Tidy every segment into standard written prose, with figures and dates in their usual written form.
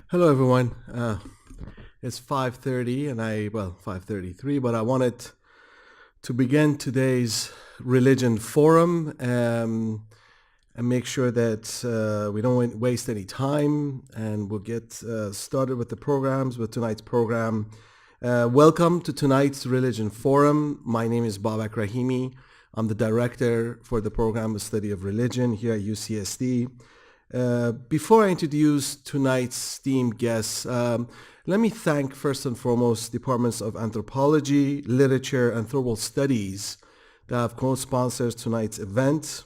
Hello, everyone. It's 5:30, and 5:33, but I wanted to begin today's religion forum and make sure that we don't waste any time, and we'll get started with the programs, with tonight's program. Welcome to tonight's religion forum. My name is Babak Rahimi. I'm the director for the program of study of religion here at UCSD. Before I introduce tonight's esteemed guests, let me thank first and foremost departments of anthropology, literature, and third studies that have co-sponsored tonight's event.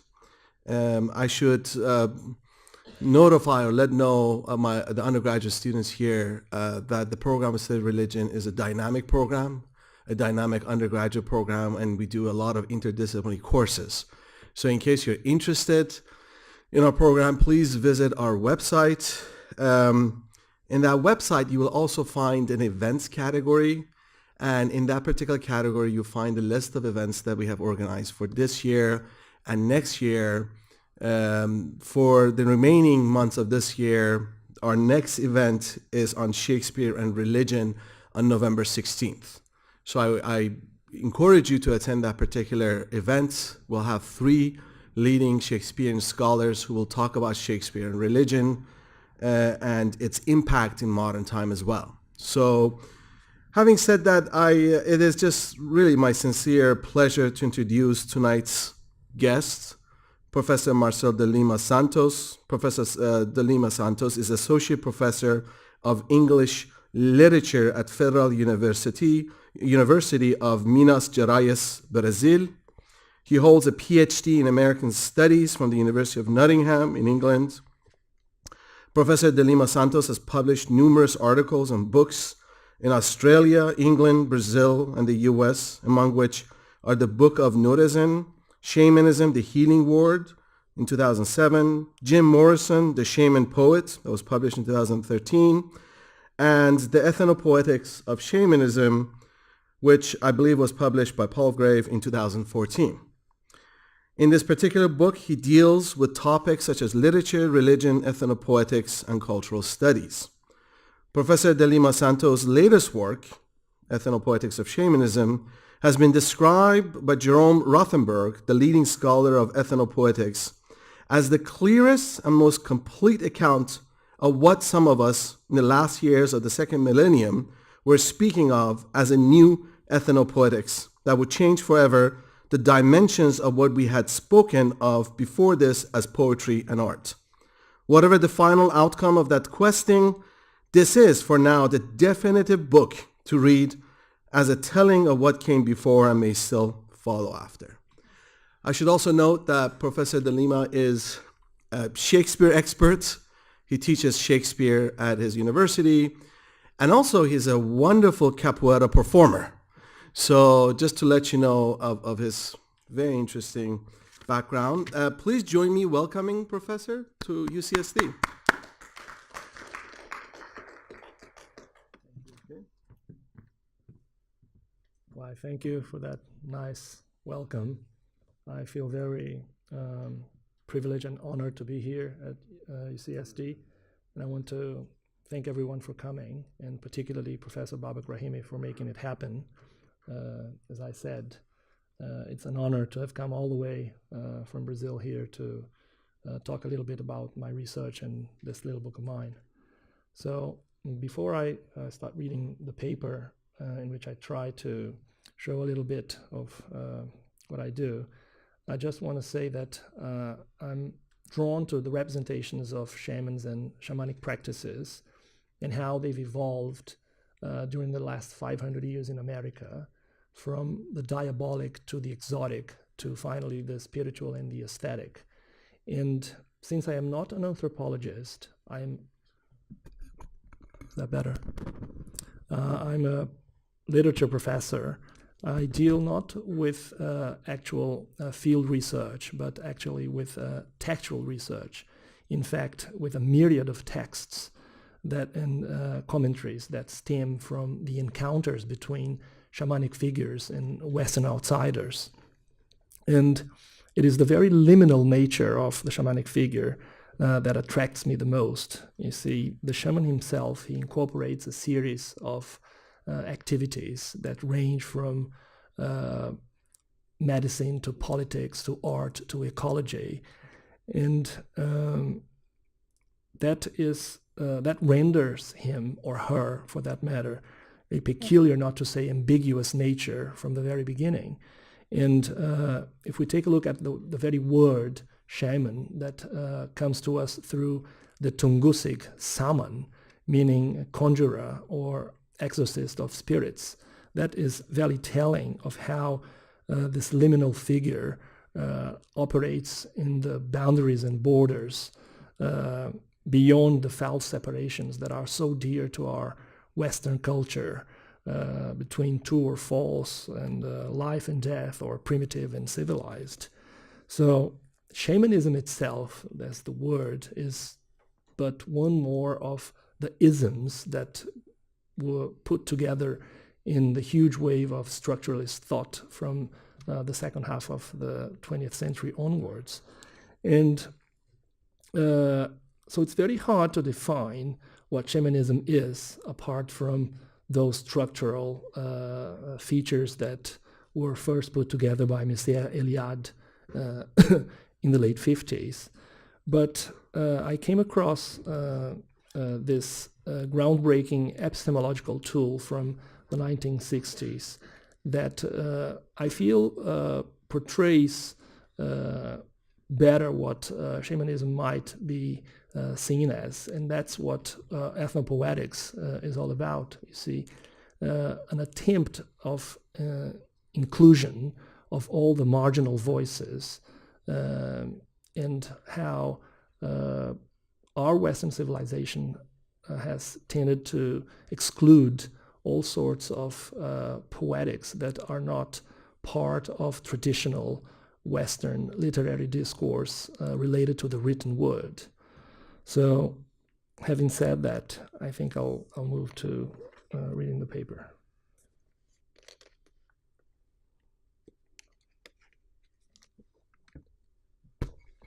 I should notify or let know the undergraduate students here that the program of study of religion is a dynamic program, a dynamic undergraduate program, and we do a lot of interdisciplinary courses. So in case you're interested in our program, please visit our website. In that website, you will also find an events category. And in that particular category, you'll find a list of events that we have organized for this year and next year. For the remaining months of this year, our next event is on Shakespeare and religion on November 16th. So I encourage you to attend that particular event. We'll have 3 leading Shakespearean scholars who will talk about Shakespeare and religion and its impact in modern time as well. So having said that, it is just really my sincere pleasure to introduce tonight's guests, Professor Marcel de Lima Santos. Professor de Lima Santos is Associate Professor of English Literature at Federal University of Minas Gerais, Brazil. He holds a PhD in American Studies from the University of Nottingham in England. Professor de Lima Santos has published numerous articles and books in Australia, England, Brazil, and the US, among which are the Book of Nudism, Shamanism, The Healing Word in 2007, Jim Morrison, The Shaman Poet, that was published in 2013, and The Ethnopoetics of Shamanism, which I believe was published by Palgrave in 2014. In this particular book, he deals with topics such as literature, religion, ethnopoetics, and cultural studies. Professor de Lima Santos' latest work, Ethnopoetics of Shamanism, has been described by Jerome Rothenberg, the leading scholar of ethnopoetics, as the clearest and most complete account of what some of us in the last years of the second millennium were speaking of as a new ethnopoetics that would change forever the dimensions of what we had spoken of before this as poetry and art. Whatever the final outcome of that questing, this is for now the definitive book to read as a telling of what came before and may still follow after. I should also note that Professor de Lima is a Shakespeare expert. He teaches Shakespeare at his university, and also he's a wonderful capoeira performer. So just to let you know of his very interesting background, please join me welcoming Professor to UCSD. Why, thank you for that nice welcome. I feel very privileged and honored to be here at UCSD, and I want to thank everyone for coming, and particularly Professor Babak Rahimi for making it happen. As I said, it's an honor to have come all the way from Brazil here to talk a little bit about my research and this little book of mine. So before I start reading the paper in which I try to show a little bit of what I do, I just want to say that I'm drawn to the representations of shamans and shamanic practices and how they've evolved during the last 500 years in America, from the diabolic to the exotic to finally the spiritual and the aesthetic. And since I am not an anthropologist, I'm a literature professor. I deal not with actual field research, but actually with textual research. In fact, with a myriad of texts and commentaries that stem from the encounters between shamanic figures and Western outsiders. And it is the very liminal nature of the shamanic figure that attracts me the most. You see, the shaman himself, he incorporates a series of activities that range from medicine to politics to art to ecology, and that renders him, or her for that matter, a peculiar, not to say ambiguous nature from the very beginning. And if we take a look at the very word shaman that comes to us through the Tungusic saman, meaning conjurer or exorcist of spirits, that is very telling of how this liminal figure operates in the boundaries and borders beyond the false separations that are so dear to our Western culture, between true or false, and life and death, or primitive and civilized. So shamanism itself, that's the word, is but one more of the isms that were put together in the huge wave of structuralist thought from the second half of the 20th century onwards. And so it's very hard to define what shamanism is, apart from those structural features that were first put together by Messier Eliade in the late 50s. But I came across this groundbreaking epistemological tool from the 1960s that I feel portrays better what shamanism might be seen as, and that's what ethnopoetics is all about. You see, an attempt of inclusion of all the marginal voices, and how our Western civilization has tended to exclude all sorts of poetics that are not part of traditional Western literary discourse related to the written word. So, having said that, I think I'll move to reading the paper.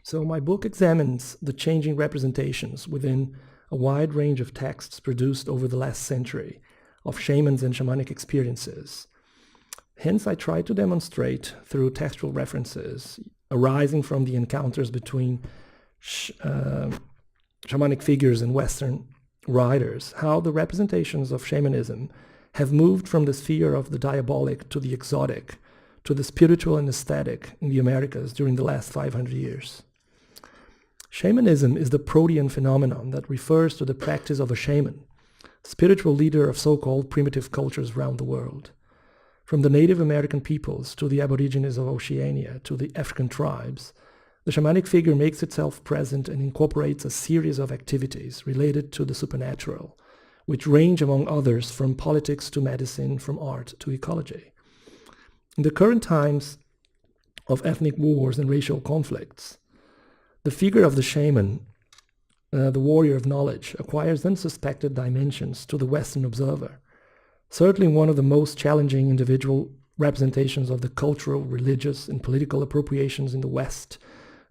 So my book examines the changing representations within a wide range of texts produced over the last century of shamans and shamanic experiences. Hence, I try to demonstrate through textual references arising from the encounters between shamanic figures and Western writers, how the representations of shamanism have moved from the sphere of the diabolic to the exotic, to the spiritual and aesthetic in the Americas during the last 500 years. Shamanism is the protean phenomenon that refers to the practice of a shaman, spiritual leader of so-called primitive cultures around the world. From the Native American peoples to the Aborigines of Oceania to the African tribes, the shamanic figure makes itself present and incorporates a series of activities related to the supernatural, which range, among others, from politics to medicine, from art to ecology. In the current times of ethnic wars and racial conflicts, the figure of the shaman, the warrior of knowledge, acquires unsuspected dimensions to the Western observer. Certainly one of the most challenging individual representations of the cultural, religious, and political appropriations in the West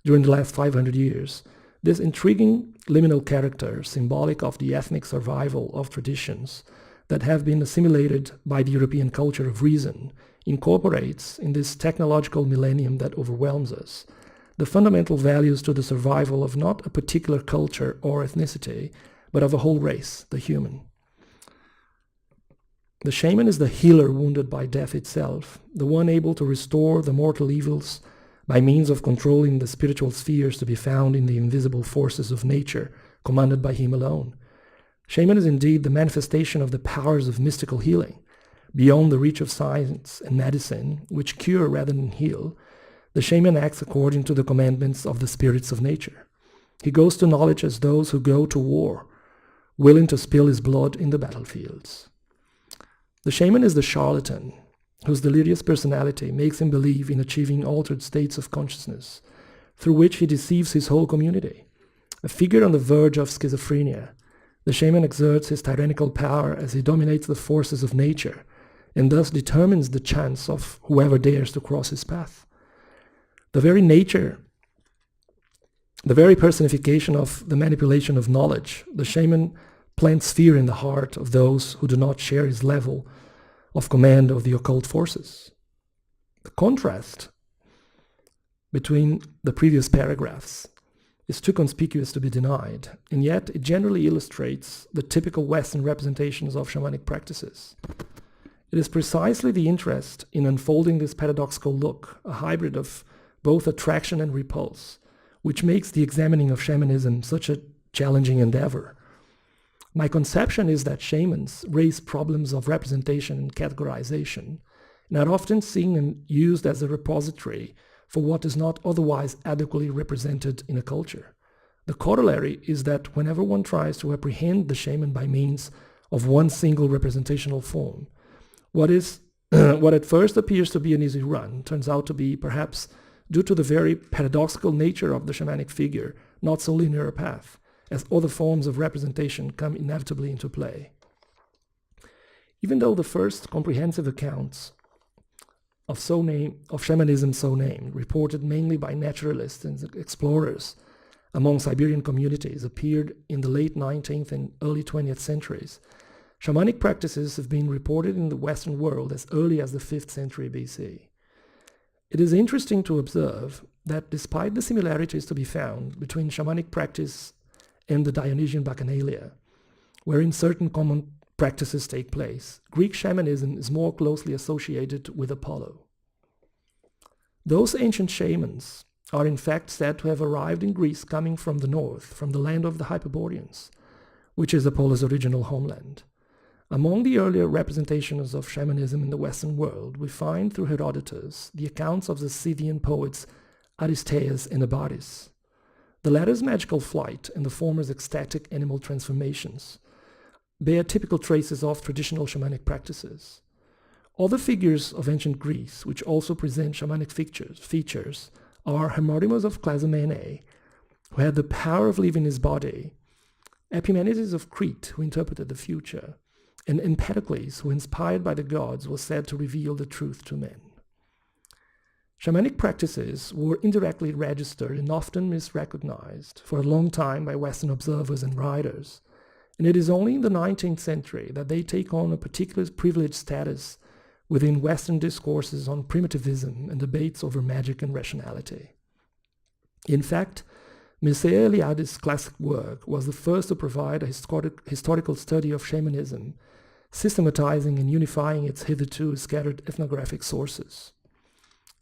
during the last 500 years, this intriguing liminal character, symbolic of the ethnic survival of traditions that have been assimilated by the European culture of reason, incorporates, in this technological millennium that overwhelms us, the fundamental values to the survival of not a particular culture or ethnicity, but of a whole race, the human. The shaman is the healer wounded by death itself, the one able to restore the mortal evils by means of controlling the spiritual spheres to be found in the invisible forces of nature, commanded by him alone. Shaman is indeed the manifestation of the powers of mystical healing, beyond the reach of science and medicine, which cure rather than heal. The shaman acts according to the commandments of the spirits of nature. He goes to knowledge as those who go to war, willing to spill his blood in the battlefields. The shaman is the charlatan, whose delirious personality makes him believe in achieving altered states of consciousness, through which he deceives his whole community. A figure on the verge of schizophrenia, the shaman exerts his tyrannical power as he dominates the forces of nature, and thus determines the chance of whoever dares to cross his path. The very nature the very personification of the manipulation of knowledge, the shaman plants fear in the heart of those who do not share his level of command of the occult forces. The contrast between the previous paragraphs is too conspicuous to be denied, and yet it generally illustrates the typical Western representations of shamanic practices. It is precisely the interest in unfolding this paradoxical look, a hybrid of both attraction and repulse, which makes the examining of shamanism such a challenging endeavor. My conception is that shamans raise problems of representation and categorization, and are often seen and used as a repository for what is not otherwise adequately represented in a culture. The corollary is that whenever one tries to apprehend the shaman by means of one single representational form, what at first appears to be an easy run turns out to be, perhaps due to the very paradoxical nature of the shamanic figure, not so linear a path, as other forms of representation come inevitably into play. Even though the first comprehensive accounts of shamanism so named, reported mainly by naturalists and explorers among Siberian communities, appeared in the late 19th and early 20th centuries, shamanic practices have been reported in the Western world as early as the 5th century BC. It is interesting to observe that despite the similarities to be found between shamanic practice and the Dionysian Bacchanalia, wherein certain common practices take place, Greek shamanism is more closely associated with Apollo. Those ancient shamans are in fact said to have arrived in Greece coming from the north, from the land of the Hyperboreans, which is Apollo's original homeland. Among the earlier representations of shamanism in the Western world, we find through Herodotus the accounts of the Scythian poets Aristeas and Abaris. The latter's magical flight and the former's ecstatic animal transformations bear typical traces of traditional shamanic practices. Other figures of ancient Greece, which also present shamanic features are Hermodimus of Clazomene, who had the power of leaving his body, Epimenides of Crete, who interpreted the future, and Empedocles, who, inspired by the gods, was said to reveal the truth to men. Shamanic practices were indirectly registered and often misrecognized for a long time by Western observers and writers, and it is only in the 19th century that they take on a particular privileged status within Western discourses on primitivism and debates over magic and rationality. In fact, Mircea Eliade's classic work was the first to provide a historical study of shamanism, systematizing and unifying its hitherto scattered ethnographic sources.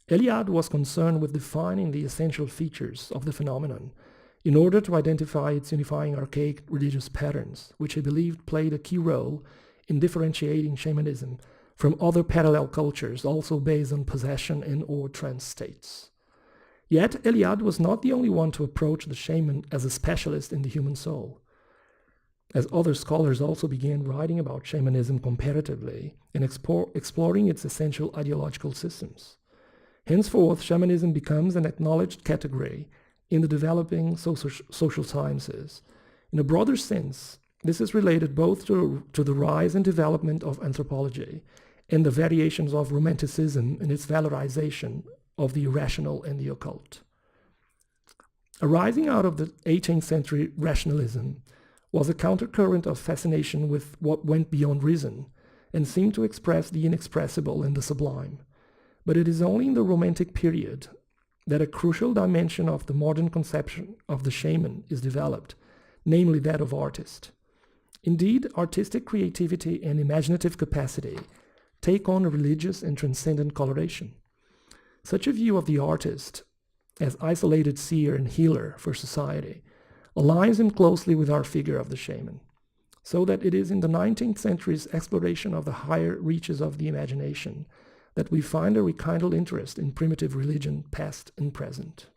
Eliade was concerned with defining the essential features of the phenomenon in order to identify its unifying archaic religious patterns, which he believed played a key role in differentiating shamanism from other parallel cultures also based on possession and or trance states. Yet Eliade was not the only one to approach the shaman as a specialist in the human soul, as other scholars also began writing about shamanism comparatively and exploring its essential ideological systems. Henceforth, shamanism becomes an acknowledged category in the developing social sciences. In a broader sense, this is related both to the rise and development of anthropology and the variations of Romanticism and its valorization of the irrational and the occult. Arising out of the 18th century rationalism was a countercurrent of fascination with what went beyond reason and seemed to express the inexpressible and the sublime. But it is only in the Romantic period that a crucial dimension of the modern conception of the shaman is developed, namely that of artist. Indeed, artistic creativity and imaginative capacity take on a religious and transcendent coloration. Such a view of the artist as isolated seer and healer for society aligns him closely with our figure of the shaman, so that it is in the 19th century's exploration of the higher reaches of the imagination that we find a rekindled interest in primitive religion, past and present.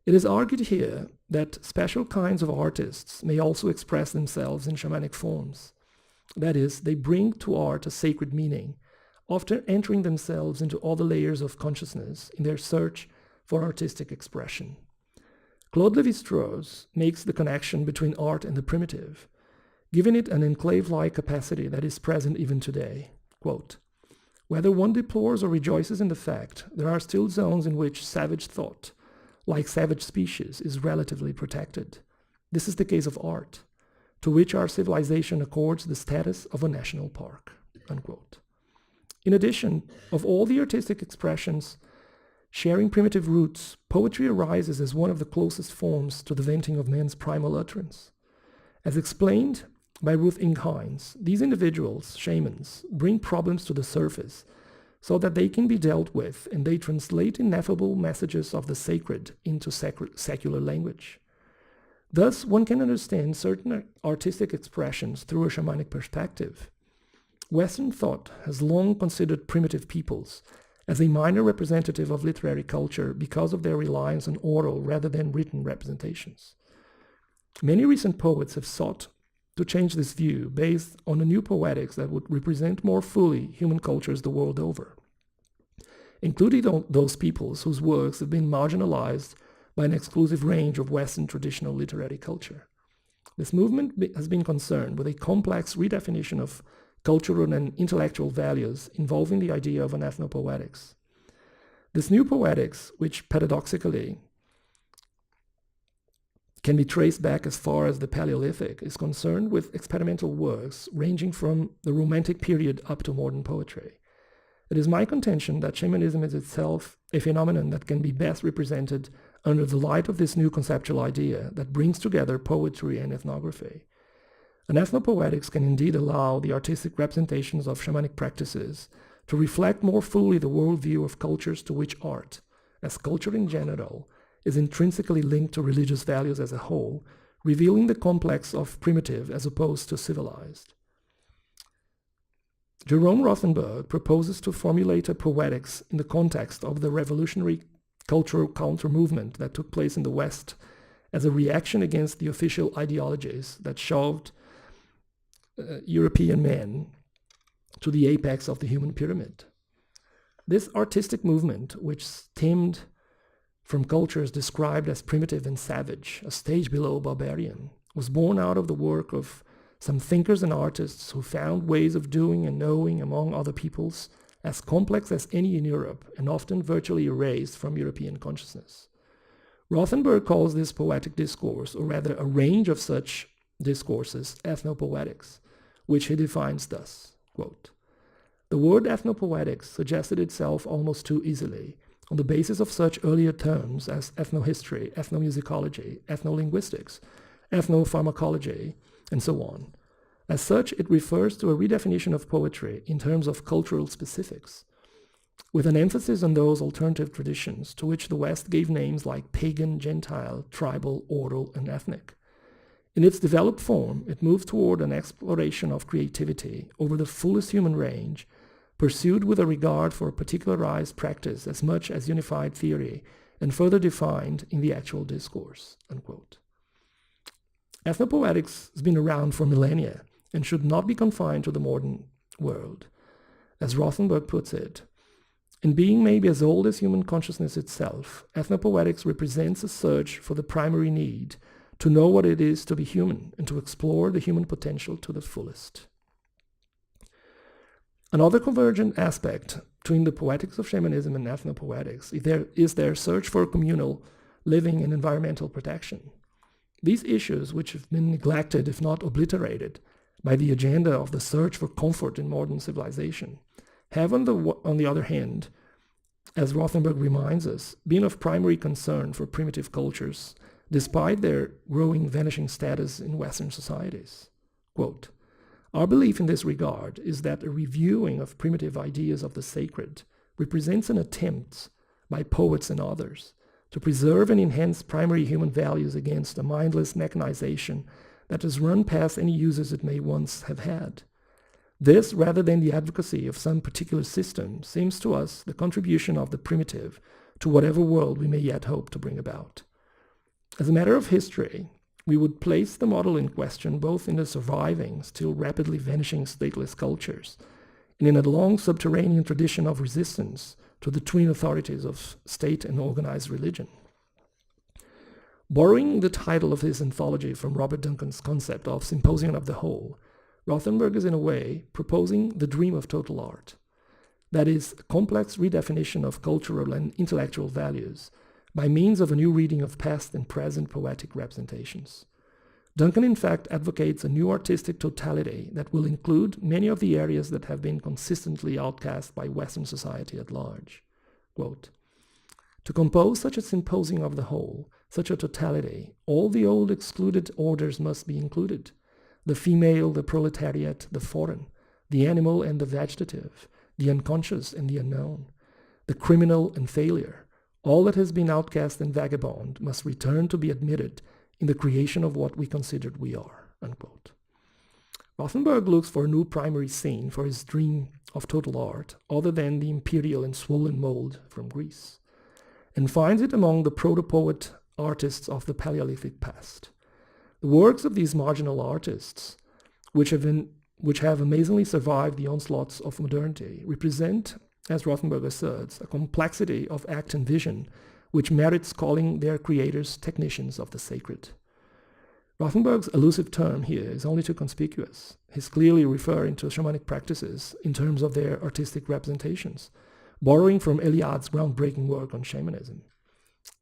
It is argued here that special kinds of artists may also express themselves in shamanic forms. That is, they bring to art a sacred meaning, often entering themselves into all the layers of consciousness in their search for artistic expression. Claude Lévi-Strauss makes the connection between art and the primitive, giving it an enclave-like capacity that is present even today. Quote, "Whether one deplores or rejoices in the fact, there are still zones in which savage thought, like savage species, is relatively protected. This is the case of art, to which our civilization accords the status of a national park." Unquote. In addition, of all the artistic expressions sharing primitive roots, poetry arises as one of the closest forms to the venting of man's primal utterance. As explained by Ruth Inghines, these individuals, shamans, bring problems to the surface so that they can be dealt with, and they translate ineffable messages of the sacred into secular language. Thus, one can understand certain artistic expressions through a shamanic perspective. Western thought has long considered primitive peoples as a minor representative of literary culture because of their reliance on oral rather than written representations. Many recent poets have sought to change this view based on a new poetics that would represent more fully human cultures the world over, including those peoples whose works have been marginalized by an exclusive range of Western traditional literary culture. This movement has been concerned with a complex redefinition of cultural and intellectual values involving the idea of an ethnopoetics. This new poetics, which paradoxically can be traced back as far as the Paleolithic, is concerned with experimental works ranging from the Romantic period up to modern poetry. It is my contention that shamanism is itself a phenomenon that can be best represented under the light of this new conceptual idea that brings together poetry and ethnography. An ethnopoetics can indeed allow the artistic representations of shamanic practices to reflect more fully the worldview of cultures to which art, as culture in general, is intrinsically linked to religious values as a whole, revealing the complex of primitive as opposed to civilized. Jerome Rothenberg proposes to formulate a poetics in the context of the revolutionary cultural counter-movement that took place in the West as a reaction against the official ideologies that shoved European men to the apex of the human pyramid. This artistic movement, which stemmed from cultures described as primitive and savage, a stage below barbarian, was born out of the work of some thinkers and artists who found ways of doing and knowing among other peoples as complex as any in Europe and often virtually erased from European consciousness. Rothenberg calls this poetic discourse, or rather a range of such discourses, ethnopoetics, which he defines thus, quote, "The word ethnopoetics suggested itself almost too easily on the basis of such earlier terms as ethnohistory, ethnomusicology, ethnolinguistics, ethnopharmacology, and so on. As such, it refers to a redefinition of poetry in terms of cultural specifics, with an emphasis on those alternative traditions to which the West gave names like pagan, Gentile, tribal, oral, and ethnic. In its developed form, it moved toward an exploration of creativity over the fullest human range, pursued with a regard for particularized practice as much as unified theory, and further defined in the actual discourse." Unquote. Ethnopoetics has been around for millennia and should not be confined to the modern world. As Rothenberg puts it, in being maybe as old as human consciousness itself, ethnopoetics represents a search for the primary need to know what it is to be human and to explore the human potential to the fullest. Another convergent aspect between the poetics of shamanism and ethnopoetics is their search for communal living and environmental protection. These issues, which have been neglected, if not obliterated, by the agenda of the search for comfort in modern civilization, have on the other hand, as Rothenberg reminds us, been of primary concern for primitive cultures, despite their growing vanishing status in Western societies. Quote, "Our belief in this regard is that a reviewing of primitive ideas of the sacred represents an attempt by poets and others to preserve and enhance primary human values against a mindless mechanization that has run past any uses it may once have had. This, rather than the advocacy of some particular system, seems to us the contribution of the primitive to whatever world we may yet hope to bring about. As a matter of history, we would place the model in question both in the surviving, still rapidly vanishing stateless cultures, and in a long subterranean tradition of resistance to the twin authorities of state and organized religion." Borrowing the title of his anthology from Robert Duncan's concept of Symposium of the Whole, Rothenberg is in a way proposing the dream of total art. That is, a complex redefinition of cultural and intellectual values by means of a new reading of past and present poetic representations. Duncan, in fact, advocates a new artistic totality that will include many of the areas that have been consistently outcast by Western society at large. Quote, "To compose such a symposium of the whole, such a totality, all the old excluded orders must be included, the female, the proletariat, the foreign, the animal and the vegetative, the unconscious and the unknown, the criminal and failure. All that has been outcast and vagabond must return to be admitted in the creation of what we considered we are." Unquote. Rothenberg looks for a new primary scene for his dream of total art, other than the imperial and swollen mold from Greece, and finds it among the proto-poet artists of the Paleolithic past. The works of these marginal artists, which have amazingly survived the onslaughts of modernity, represent, as Rothenberg asserts, a complexity of act and vision which merits calling their creators technicians of the sacred. Rothenberg's elusive term here is only too conspicuous. He's clearly referring to shamanic practices in terms of their artistic representations, borrowing from Eliad's groundbreaking work on shamanism.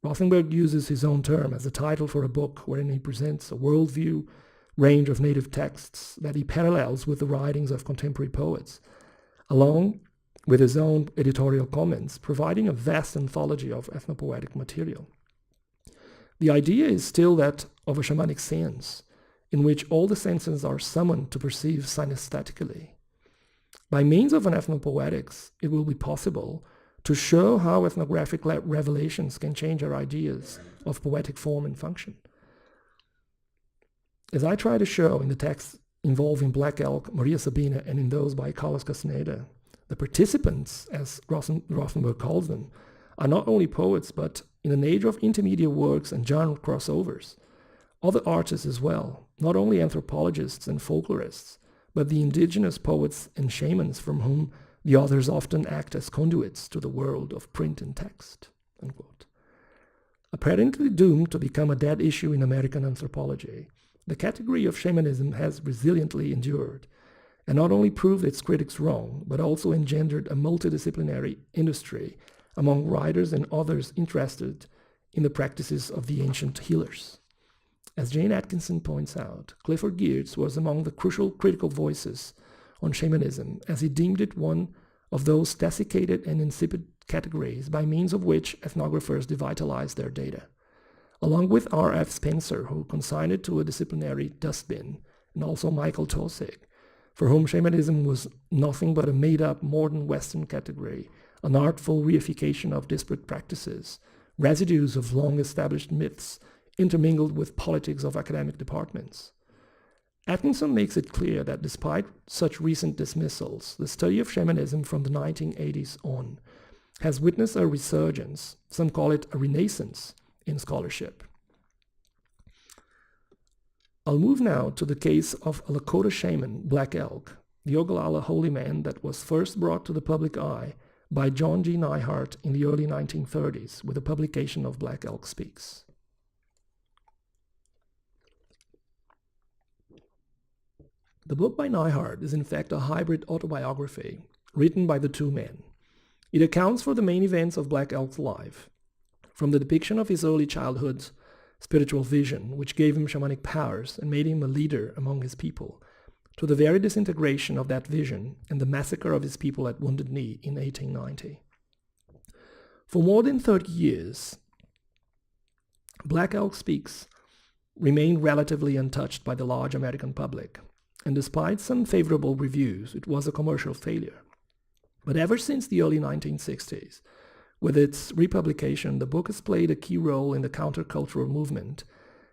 Rothenberg uses his own term as a title for a book wherein he presents a worldview range of native texts that he parallels with the writings of contemporary poets, along with his own editorial comments, providing a vast anthology of ethnopoetic material. The idea is still that of a shamanic seance, in which all the senses are summoned to perceive synesthetically. By means of an ethnopoetics, it will be possible to show how ethnographic revelations can change our ideas of poetic form and function. As I try to show in the texts involving Black Elk, Maria Sabina, and in those by Carlos Castaneda, the participants, as Rothenberg calls them, are not only poets, but in an age of intermediate works and genre crossovers, other artists as well, not only anthropologists and folklorists, but the indigenous poets and shamans from whom the authors often act as conduits to the world of print and text. Unquote. Apparently doomed to become a dead issue in American anthropology, the category of shamanism has resiliently endured, and not only proved its critics wrong, but also engendered a multidisciplinary industry among writers and others interested in the practices of the ancient healers. As Jane Atkinson points out, Clifford Geertz was among the crucial critical voices on shamanism, as he deemed it one of those desiccated and insipid categories by means of which ethnographers devitalized their data. Along with R.F. Spencer, who consigned it to a disciplinary dustbin, and also Michael Taussig, for whom shamanism was nothing but a made-up modern Western category, an artful reification of disparate practices, residues of long-established myths intermingled with politics of academic departments. Atkinson makes it clear that despite such recent dismissals, the study of shamanism from the 1980s on has witnessed a resurgence, some call it a renaissance, in scholarship. I'll move now to the case of a Lakota shaman, Black Elk, the Ogallala holy man that was first brought to the public eye by John G. Neihart in the early 1930s with the publication of Black Elk Speaks. The book by Neihart is in fact a hybrid autobiography written by the two men. It accounts for the main events of Black Elk's life, from the depiction of his early childhood's spiritual vision, which gave him shamanic powers and made him a leader among his people, to the very disintegration of that vision and the massacre of his people at Wounded Knee in 1890. For more than 30 years, Black Elk Speaks remained relatively untouched by the large American public, and despite some favorable reviews, it was a commercial failure. But ever since the early 1960s, with its republication, the book has played a key role in the countercultural movement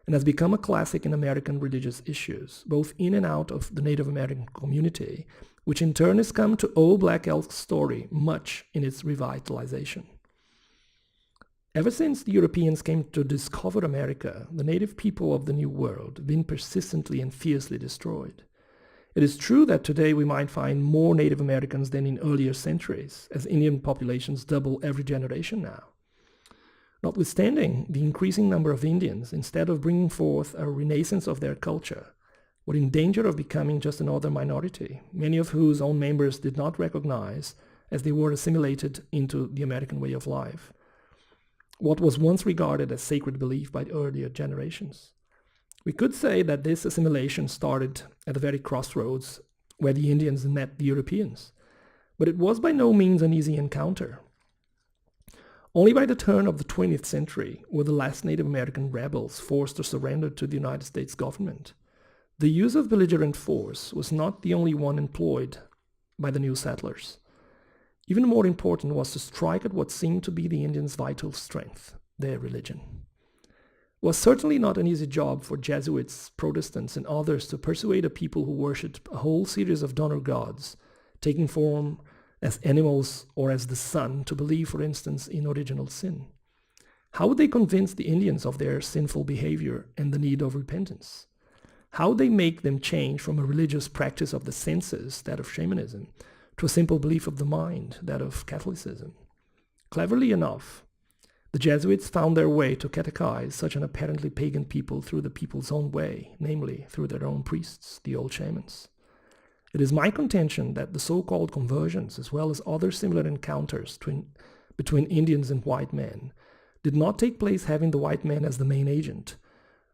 and has become a classic in American religious issues, both in and out of the Native American community, which in turn has come to owe Black Elk's story much in its revitalization. Ever since the Europeans came to discover America, the native people of the New World have been persistently and fiercely destroyed. It is true that today we might find more Native Americans than in earlier centuries, as Indian populations double every generation now. Notwithstanding the increasing number of Indians, instead of bringing forth a renaissance of their culture, were in danger of becoming just another minority, many of whose own members did not recognize as they were assimilated into the American way of life. what was once regarded as sacred belief by earlier generations. We could say that this assimilation started at the very crossroads where the Indians met the Europeans, but it was by no means an easy encounter. Only by the turn of the 20th century were the last Native American rebels forced to surrender to the United States government. The use of belligerent force was not the only one employed by the new settlers. Even more important was to strike at what seemed to be the Indians' vital strength, their religion. It was certainly not an easy job for Jesuits, Protestants, and others to persuade a people who worshipped a whole series of donor gods, taking form as animals or as the sun, to believe, for instance, in original sin. How would they convince the Indians of their sinful behavior and the need of repentance? How would they make them change from a religious practice of the senses, that of Shamanism, to a simple belief of the mind, that of Catholicism? Cleverly enough, the Jesuits found their way to catechize such an apparently pagan people through the people's own way, namely through their own priests, the old shamans. It is my contention that the so-called conversions, as well as other similar encounters between Indians and white men, did not take place having the white man as the main agent,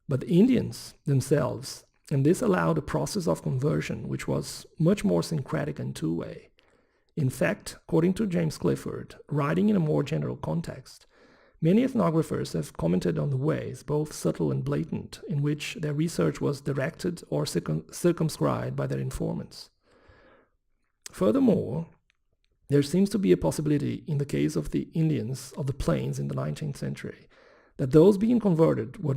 but the Indians themselves, and this allowed a process of conversion which was much more syncretic and two-way. In fact, according to James Clifford, writing in a more general context, many ethnographers have commented on the ways, both subtle and blatant, in which their research was directed or circumscribed by their informants. Furthermore, there seems to be a possibility in the case of the Indians of the plains in the 19th century that those being converted were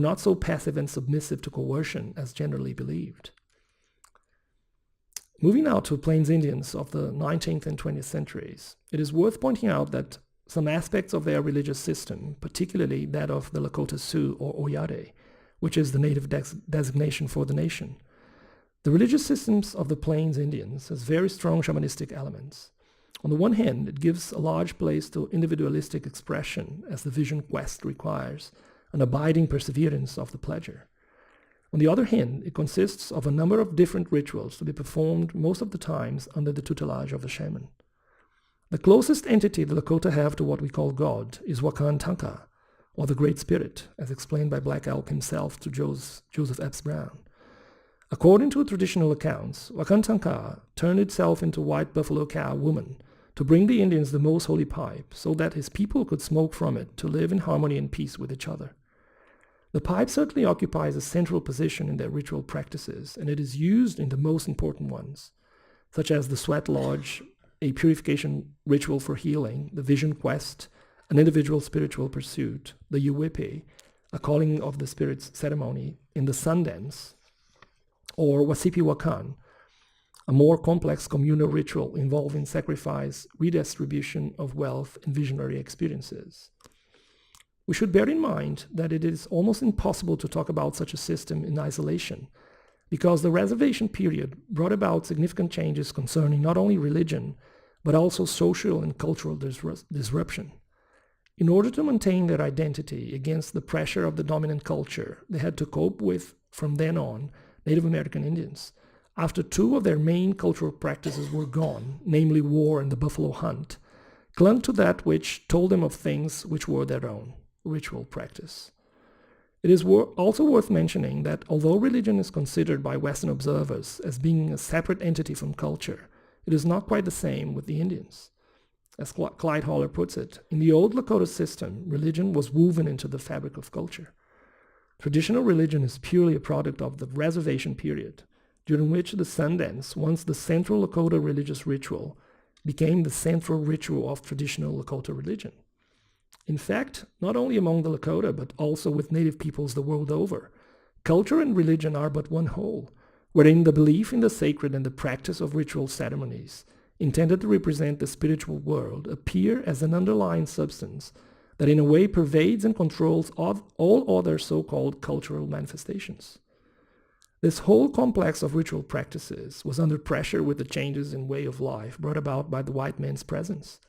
not so passive and submissive to coercion as generally believed. Moving now to Plains Indians of the 19th and 20th centuries, it is worth pointing out that some aspects of their religious system, particularly that of the Lakota Sioux or Oyate, which is the native designation for the nation. The religious systems of the Plains Indians has very strong shamanistic elements. On the one hand, it gives a large place to individualistic expression, as the vision quest requires an abiding perseverance of the pledger. On the other hand, it consists of a number of different rituals to be performed most of the times under the tutelage of the shaman. The closest entity the Lakota have to what we call God is Wakan Tanka, or the Great Spirit, as explained by Black Elk himself to Joseph Epps Brown. According to traditional accounts, Wakan Tanka turned itself into white buffalo cow woman to bring the Indians the most holy pipe, so that his people could smoke from it to live in harmony and peace with each other. The pipe certainly occupies a central position in their ritual practices, and it is used in the most important ones, such as the sweat lodge, a purification ritual for healing, the vision quest, an individual spiritual pursuit, the Uwipi, a calling of the spirits ceremony, in the sun dance, or Wasipi Wakan, a more complex communal ritual involving sacrifice, redistribution of wealth, and visionary experiences. We should bear in mind that it is almost impossible to talk about such a system in isolation, because the reservation period brought about significant changes concerning not only religion, but also social and cultural disruption. In order to maintain their identity against the pressure of the dominant culture, they had to cope with, from then on, Native American Indians. After two of their main cultural practices were gone, namely war and the buffalo hunt, clung to that which told them of things which were their own, ritual practice. It is also worth mentioning that although religion is considered by Western observers as being a separate entity from culture, it is not quite the same with the Indians. As Clyde Haller puts it, in the old Lakota system, religion was woven into the fabric of culture. Traditional religion is purely a product of the reservation period, during which the sun dance, once the central Lakota religious ritual, became the central ritual of traditional Lakota religion. In fact, not only among the Lakota, but also with native peoples the world over, culture and religion are but one whole, wherein the belief in the sacred and the practice of ritual ceremonies, intended to represent the spiritual world, appear as an underlying substance that in a way pervades and controls all other so-called cultural manifestations. This whole complex of ritual practices was under pressure with the changes in way of life brought about by the white man's presence.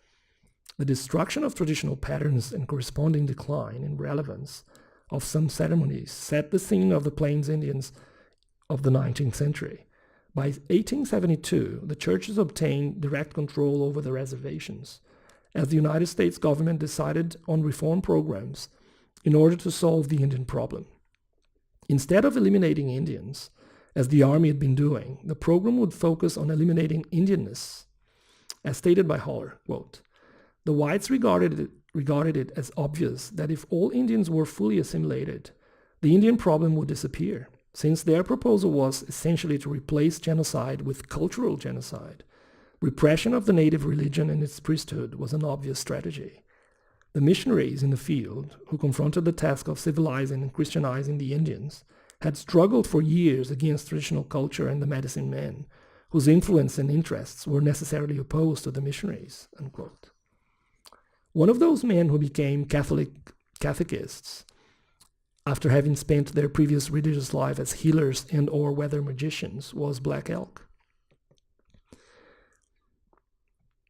The destruction of traditional patterns and corresponding decline in relevance of some ceremonies set the scene of the Plains Indians of the 19th century. By 1872, the churches obtained direct control over the reservations, as the United States government decided on reform programs in order to solve the Indian problem. Instead of eliminating Indians, as the army had been doing, the program would focus on eliminating Indianness. As stated by Haller, quote, "The whites regarded it as obvious that if all Indians were fully assimilated, the Indian problem would disappear, since their proposal was essentially to replace genocide with cultural genocide. Repression of the native religion and its priesthood was an obvious strategy. The missionaries in the field, who confronted the task of civilizing and Christianizing the Indians, had struggled for years against traditional culture and the medicine men, whose influence and interests were necessarily opposed to the missionaries." Unquote. One of those men who became catechists after having spent their previous religious life as healers and or weather magicians was Black Elk.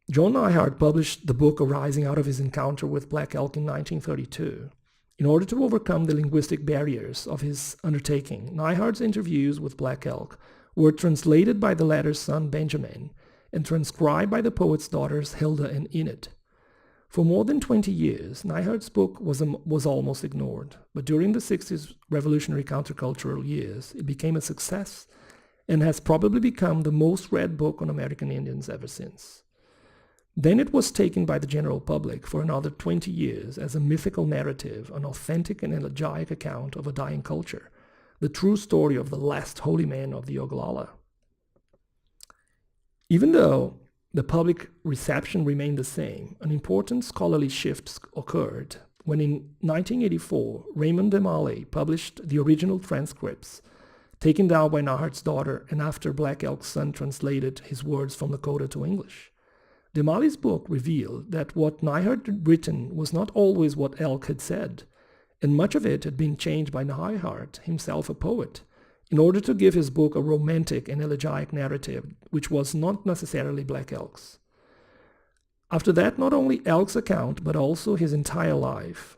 John Neihardt published the book arising out of his encounter with Black Elk in 1932. In order to overcome the linguistic barriers of his undertaking, Neihart's interviews with Black Elk were translated by the latter's son Benjamin and transcribed by the poet's daughters Hilda and Enid. For more than 20 years, Neihart's book was almost ignored, but during the 60s revolutionary countercultural years, it became a success and has probably become the most read book on American Indians ever since. Then it was taken by the general public for another 20 years as a mythical narrative, an authentic and elegiac account of a dying culture, the true story of the last holy man of the Oglala. Even though the public reception remained the same, an important scholarly shift occurred when in 1984, Raymond Demale published the original transcripts taken down by Neihart's daughter and after Black Elk's son translated his words from Lakota to English. Demale's book revealed that what Neihardt had written was not always what Elk had said, and much of it had been changed by Neihardt, himself a poet, in order to give his book a romantic and elegiac narrative, which was not necessarily Black Elk's. After that, not only Elk's account, but also his entire life,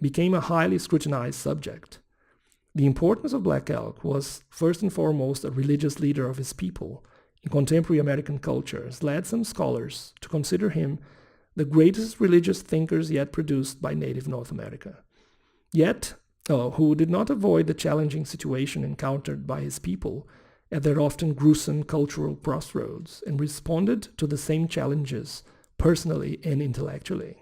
became a highly scrutinized subject. The importance of Black Elk was, first and foremost, a religious leader of his people in contemporary American cultures, led some scholars to consider him the greatest religious thinkers yet produced by native North America. Yet, who did not avoid the challenging situation encountered by his people at their often gruesome cultural crossroads and responded to the same challenges personally and intellectually.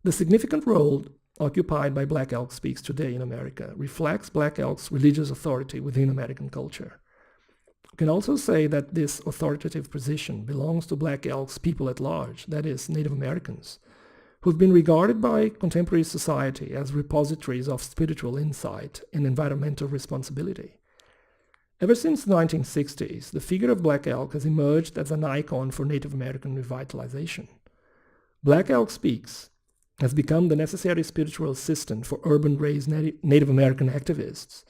The significant role occupied by Black Elk Speaks today in America reflects Black Elk's religious authority within American culture. We can also say that this authoritative position belongs to Black Elk's people at large, that is, Native Americans, who've been regarded by contemporary society as repositories of spiritual insight and environmental responsibility. Ever since the 1960s, the figure of Black Elk has emerged as an icon for Native American revitalization. Black Elk Speaks has become the necessary spiritual assistant for urban-raised Native American activists,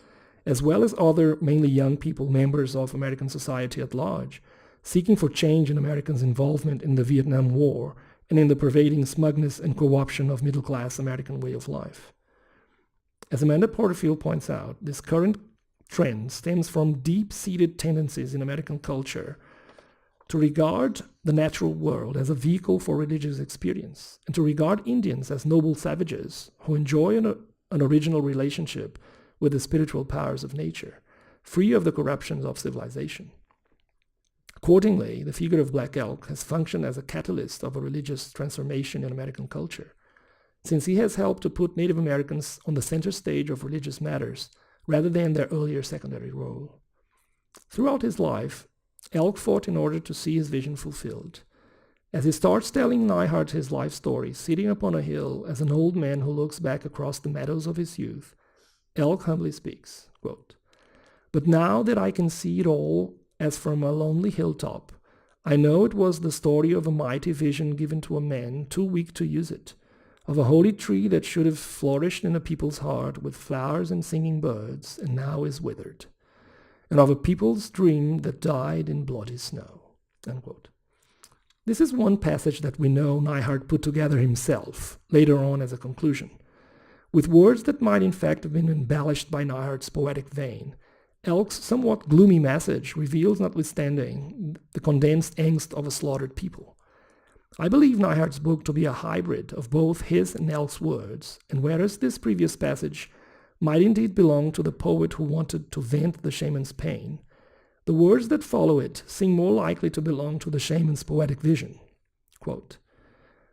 as well as other mainly young people, members of American society at large, seeking for change in Americans' involvement in the Vietnam War and in the pervading smugness and co-option of middle-class American way of life. As Amanda Porterfield points out, this current trend stems from deep-seated tendencies in American culture to regard the natural world as a vehicle for religious experience, and to regard Indians as noble savages who enjoy an original relationship with the spiritual powers of nature, free of the corruptions of civilization. Accordingly, the figure of Black Elk has functioned as a catalyst of a religious transformation in American culture, since he has helped to put Native Americans on the center stage of religious matters rather than their earlier secondary role. Throughout his life, Elk fought in order to see his vision fulfilled. As he starts telling Neihardt his life story, sitting upon a hill as an old man who looks back across the meadows of his youth, Elk humbly speaks, quote, "But now that I can see it all as from a lonely hilltop, I know it was the story of a mighty vision given to a man too weak to use it, of a holy tree that should have flourished in a people's heart with flowers and singing birds, and now is withered, and of a people's dream that died in bloody snow." Unquote. This is one passage that we know Neihardt put together himself, later on as a conclusion. With words that might in fact have been embellished by Neihart's poetic vein, Elk's somewhat gloomy message reveals, notwithstanding, the condensed angst of a slaughtered people. I believe Neihart's book to be a hybrid of both his and Elk's words, and whereas this previous passage might indeed belong to the poet who wanted to vent the shaman's pain, the words that follow it seem more likely to belong to the shaman's poetic vision. Quote,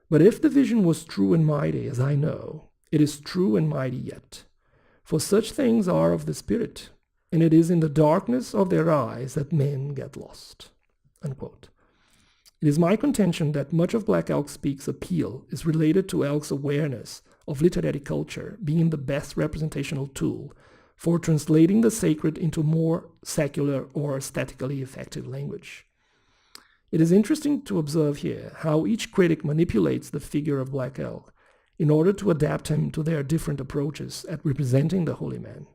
"But if the vision was true and mighty, as I know, it is true and mighty yet. For such things are of the spirit, and it is in the darkness of their eyes that men get lost." Unquote. It is my contention that much of Black Elk Speak's appeal is related to Elk's awareness of literary culture being the best representational tool for translating the sacred into more secular or aesthetically effective language. It is interesting to observe here how each critic manipulates the figure of Black Elk in order to adapt him to their different approaches at representing the holy man.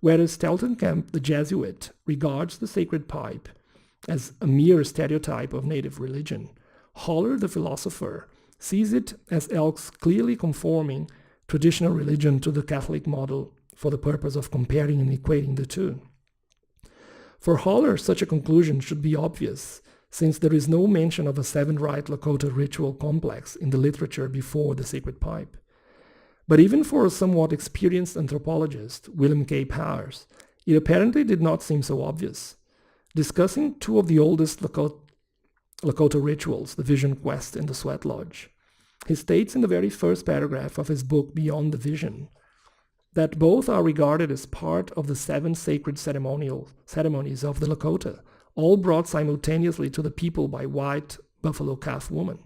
Whereas Steltenkamp, the Jesuit, regards the sacred pipe as a mere stereotype of native religion, Haller, the philosopher, sees it as Elk's clearly conforming traditional religion to the Catholic model for the purpose of comparing and equating the two. For Haller, such a conclusion should be obvious, since there is no mention of a seven-rite Lakota ritual complex in the literature before the sacred pipe. But even for a somewhat experienced anthropologist, William K. Powers, it apparently did not seem so obvious. Discussing two of the oldest Lakota rituals, the Vision Quest and the Sweat Lodge, he states in the very first paragraph of his book Beyond the Vision that both are regarded as part of the seven sacred ceremonies of the Lakota, all brought simultaneously to the people by white buffalo calf woman.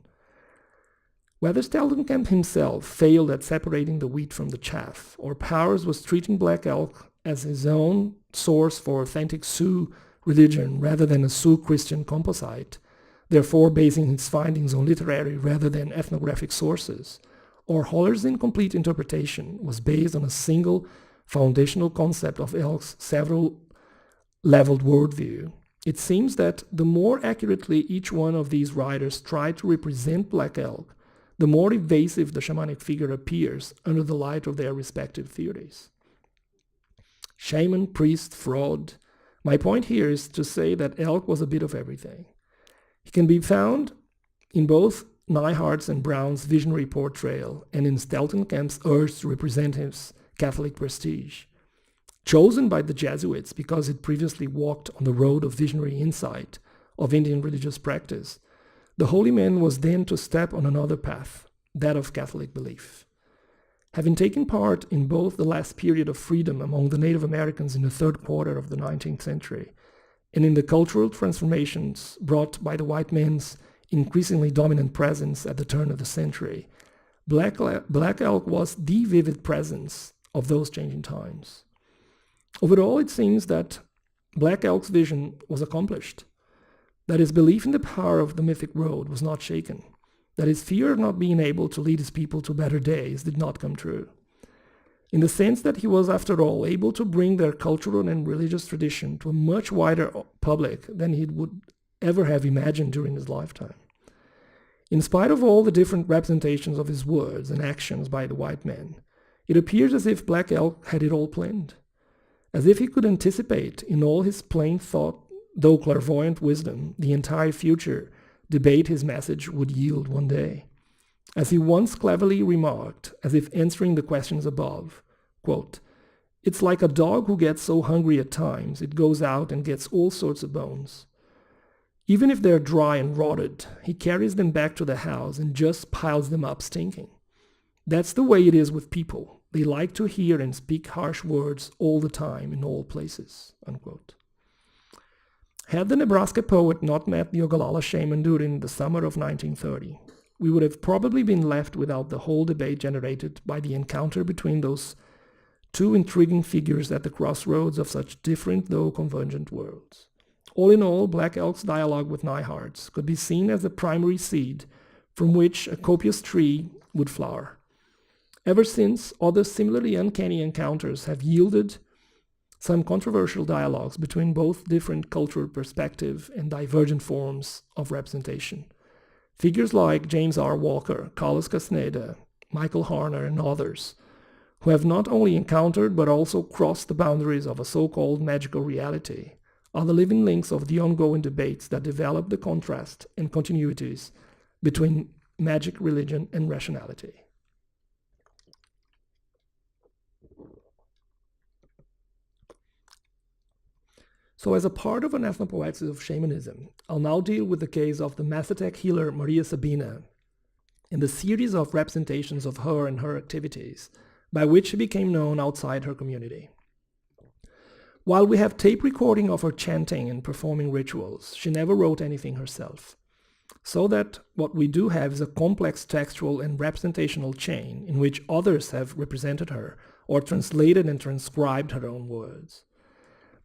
Whether Steltenkamp himself failed at separating the wheat from the chaff, or Powers was treating Black Elk as his own source for authentic Sioux religion rather than a Sioux Christian composite, therefore basing his findings on literary rather than ethnographic sources, or Haller's incomplete interpretation was based on a single foundational concept of Elk's several-leveled worldview, it seems that the more accurately each one of these writers tried to represent Black Elk, the more evasive the shamanic figure appears under the light of their respective theories. Shaman, priest, fraud. My point here is to say that Elk was a bit of everything. He can be found in both Neihart's and Brown's visionary portrayal and in Steltenkamp's urge to represent his Catholic prestige. Chosen by the Jesuits because it previously walked on the road of visionary insight of Indian religious practice, the holy man was then to step on another path, that of Catholic belief. Having taken part in both the last period of freedom among the Native Americans in the third quarter of the 19th century and in the cultural transformations brought by the white man's increasingly dominant presence at the turn of the century, Black Elk was the vivid presence of those changing times. Overall, it seems that Black Elk's vision was accomplished, that his belief in the power of the mythic road was not shaken, that his fear of not being able to lead his people to better days did not come true, in the sense that he was, after all, able to bring their cultural and religious tradition to a much wider public than he would ever have imagined during his lifetime. In spite of all the different representations of his words and actions by the white man, it appears as if Black Elk had it all planned, as if he could anticipate in all his plain thought, though clairvoyant wisdom, the entire future debate his message would yield one day. As he once cleverly remarked, as if answering the questions above, quote, "It's like a dog who gets so hungry at times it goes out and gets all sorts of bones. Even if they're dry and rotted, he carries them back to the house and just piles them up stinking. That's the way it is with people. They like to hear and speak harsh words all the time in all places." Unquote. Had the Nebraska poet not met the Ogallala shaman during the summer of 1930, we would have probably been left without the whole debate generated by the encounter between those two intriguing figures at the crossroads of such different though convergent worlds. All in all, Black Elk's dialogue with Neihart's could be seen as the primary seed from which a copious tree would flower. Ever since, other similarly uncanny encounters have yielded some controversial dialogues between both different cultural perspective and divergent forms of representation. Figures like James R. Walker, Carlos Castaneda, Michael Harner, and others, who have not only encountered but also crossed the boundaries of a so-called magical reality, are the living links of the ongoing debates that develop the contrast and continuities between magic, religion, and rationality. So as a part of an ethnopoetics of shamanism, I'll now deal with the case of the Mazatec healer Maria Sabina and the series of representations of her and her activities by which she became known outside her community. While we have tape recording of her chanting and performing rituals, she never wrote anything herself. So that what we do have is a complex textual and representational chain in which others have represented her or translated and transcribed her own words.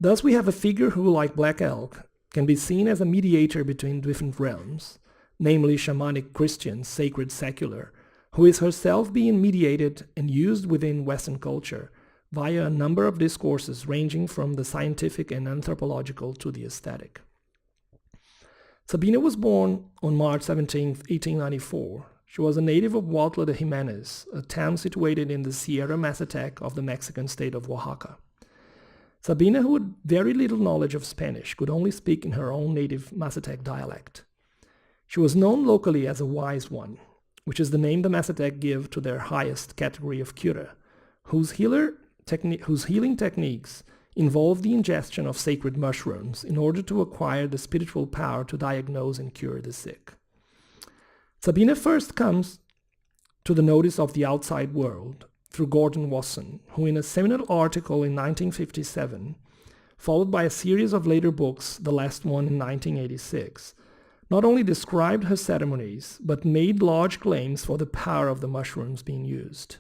Thus we have a figure who, like Black Elk, can be seen as a mediator between different realms, namely shamanic Christian, sacred secular, who is herself being mediated and used within Western culture via a number of discourses ranging from the scientific and anthropological to the aesthetic. Sabina was born on March 17, 1894. She was a native of Huautla de Jimenez, a town situated in the Sierra Mazatec of the Mexican state of Oaxaca. Sabina, who had very little knowledge of Spanish, could only speak in her own native Mazatec dialect. She was known locally as a wise one, which is the name the Mazatec give to their highest category of cura, whose healing techniques involve the ingestion of sacred mushrooms in order to acquire the spiritual power to diagnose and cure the sick. Sabina first comes to the notice of the outside world through Gordon Wasson, who in a seminal article in 1957, followed by a series of later books, the last one in 1986, not only described her ceremonies, but made large claims for the power of the mushrooms being used.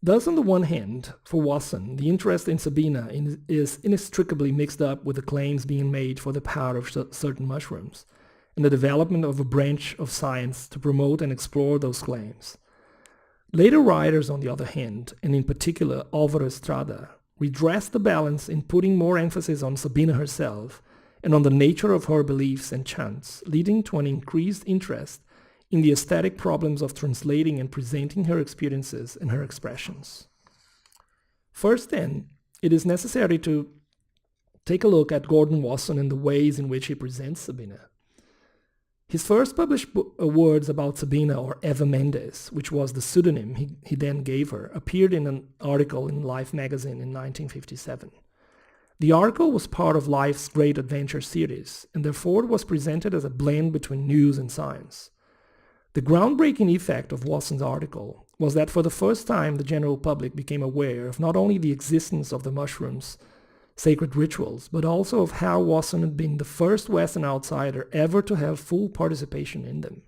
Thus, on the one hand, for Wasson, the interest in Sabina is inextricably mixed up with the claims being made for the power of certain mushrooms, and the development of a branch of science to promote and explore those claims. Later writers, on the other hand, and in particular Álvaro Estrada, redressed the balance in putting more emphasis on Sabina herself and on the nature of her beliefs and chants, leading to an increased interest in the aesthetic problems of translating and presenting her experiences and her expressions. First, then, it is necessary to take a look at Gordon Wasson and the ways in which he presents Sabina. His first published words about Sabina, or Eva Mendes, which was the pseudonym he then gave her, appeared in an article in Life magazine in 1957. The article was part of Life's Great Adventure series, and therefore was presented as a blend between news and science. The groundbreaking effect of Wasson's article was that for the first time the general public became aware of not only the existence of the mushrooms' sacred rituals, but also of how Wasson had been the first Western outsider ever to have full participation in them.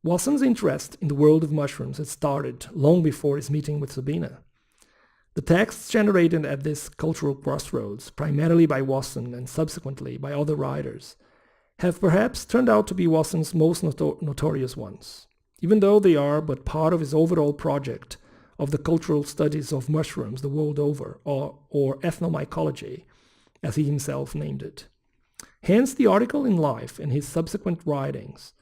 Wasson's interest in the world of mushrooms had started long before his meeting with Sabina. The texts generated at this cultural crossroads, primarily by Wasson and subsequently by other writers, have perhaps turned out to be Wasson's most notorious ones, even though they are but part of his overall project of the cultural studies of mushrooms the world over, or ethnomycology, as he himself named it. Hence the article in Life and his subsequent writings,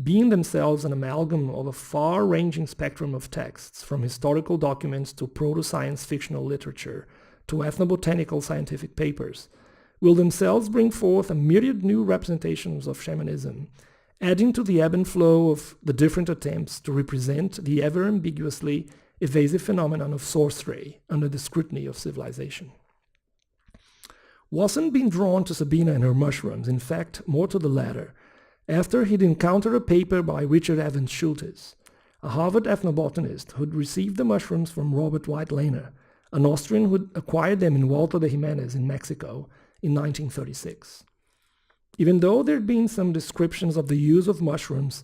being themselves an amalgam of a far-ranging spectrum of texts, from historical documents to proto-science fictional literature to ethnobotanical scientific papers, will themselves bring forth a myriad new representations of shamanism, adding to the ebb and flow of the different attempts to represent the ever-ambiguously evasive phenomenon of sorcery under the scrutiny of civilization. Wasson being drawn to Sabina and her mushrooms, in fact, more to the latter, after he'd encountered a paper by Richard Evans Schultes, a Harvard ethnobotanist who'd received the mushrooms from Robert White Lehner, an Austrian who'd acquired them in Huautla de Jimenez in Mexico in 1936. Even though there'd been some descriptions of the use of mushrooms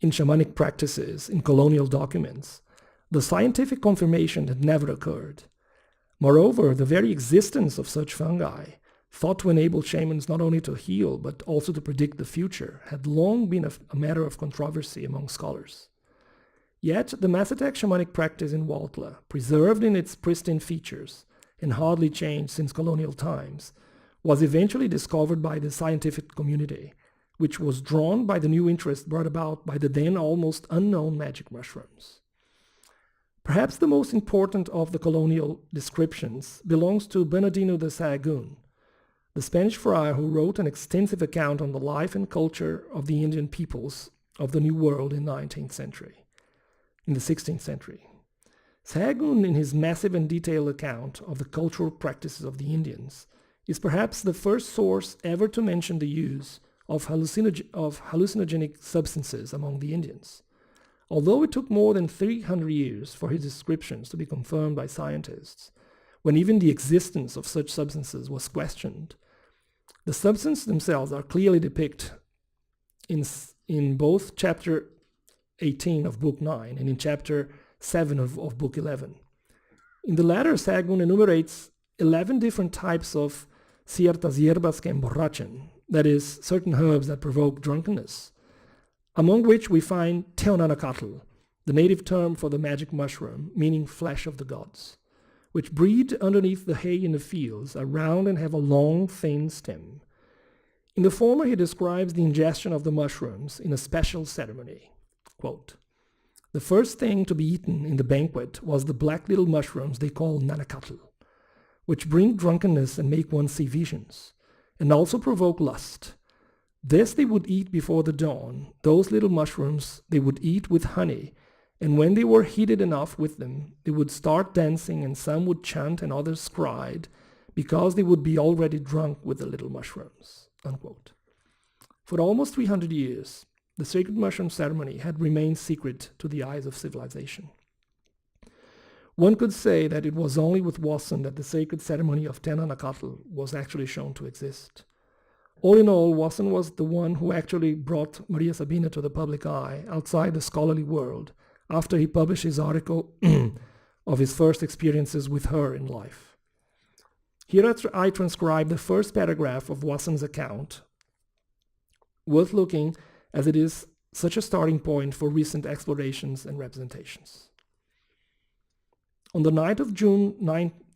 in shamanic practices in colonial documents, the scientific confirmation had never occurred. Moreover, the very existence of such fungi, thought to enable shamans not only to heal but also to predict the future, had long been a matter of controversy among scholars. Yet the Mazatec shamanic practice in Huautla, preserved in its pristine features and hardly changed since colonial times, was eventually discovered by the scientific community, which was drawn by the new interest brought about by the then almost unknown magic mushrooms. Perhaps the most important of the colonial descriptions belongs to Bernardino de Sahagún, the Spanish friar who wrote an extensive account on the life and culture of the Indian peoples of the New World in the 16th century. Sahagún, in his massive and detailed account of the cultural practices of the Indians, is perhaps the first source ever to mention the use of hallucinogenic substances among the Indians. Although it took more than 300 years for his descriptions to be confirmed by scientists, when even the existence of such substances was questioned, the substances themselves are clearly depicted in both chapter 18 of Book 9 and in chapter 7 of Book 11. In the latter, Sahagún enumerates 11 different types of ciertas hierbas que emborrachan, that is, certain herbs that provoke drunkenness, among which we find teonanacatl, the native term for the magic mushroom, meaning flesh of the gods, which breed underneath the hay in the fields, are round and have a long, thin stem. In the former, he describes the ingestion of the mushrooms in a special ceremony. Quote, "The first thing to be eaten in the banquet was the black little mushrooms they call nanacatl, which bring drunkenness and make one see visions, and also provoke lust. This they would eat before the dawn. Those little mushrooms they would eat with honey, and when they were heated enough with them, they would start dancing, and some would chant and others cried, because they would be already drunk with the little mushrooms." Unquote. For almost 300 years, the sacred mushroom ceremony had remained secret to the eyes of civilization. One could say that it was only with Wasson that the sacred ceremony of Teonanacatl was actually shown to exist. All in all, Wasson was the one who actually brought Maria Sabina to the public eye outside the scholarly world after he published his article of his first experiences with her in life. Here I transcribe the first paragraph of Wasson's account, worth looking as it is such a starting point for recent explorations and representations. On the night of June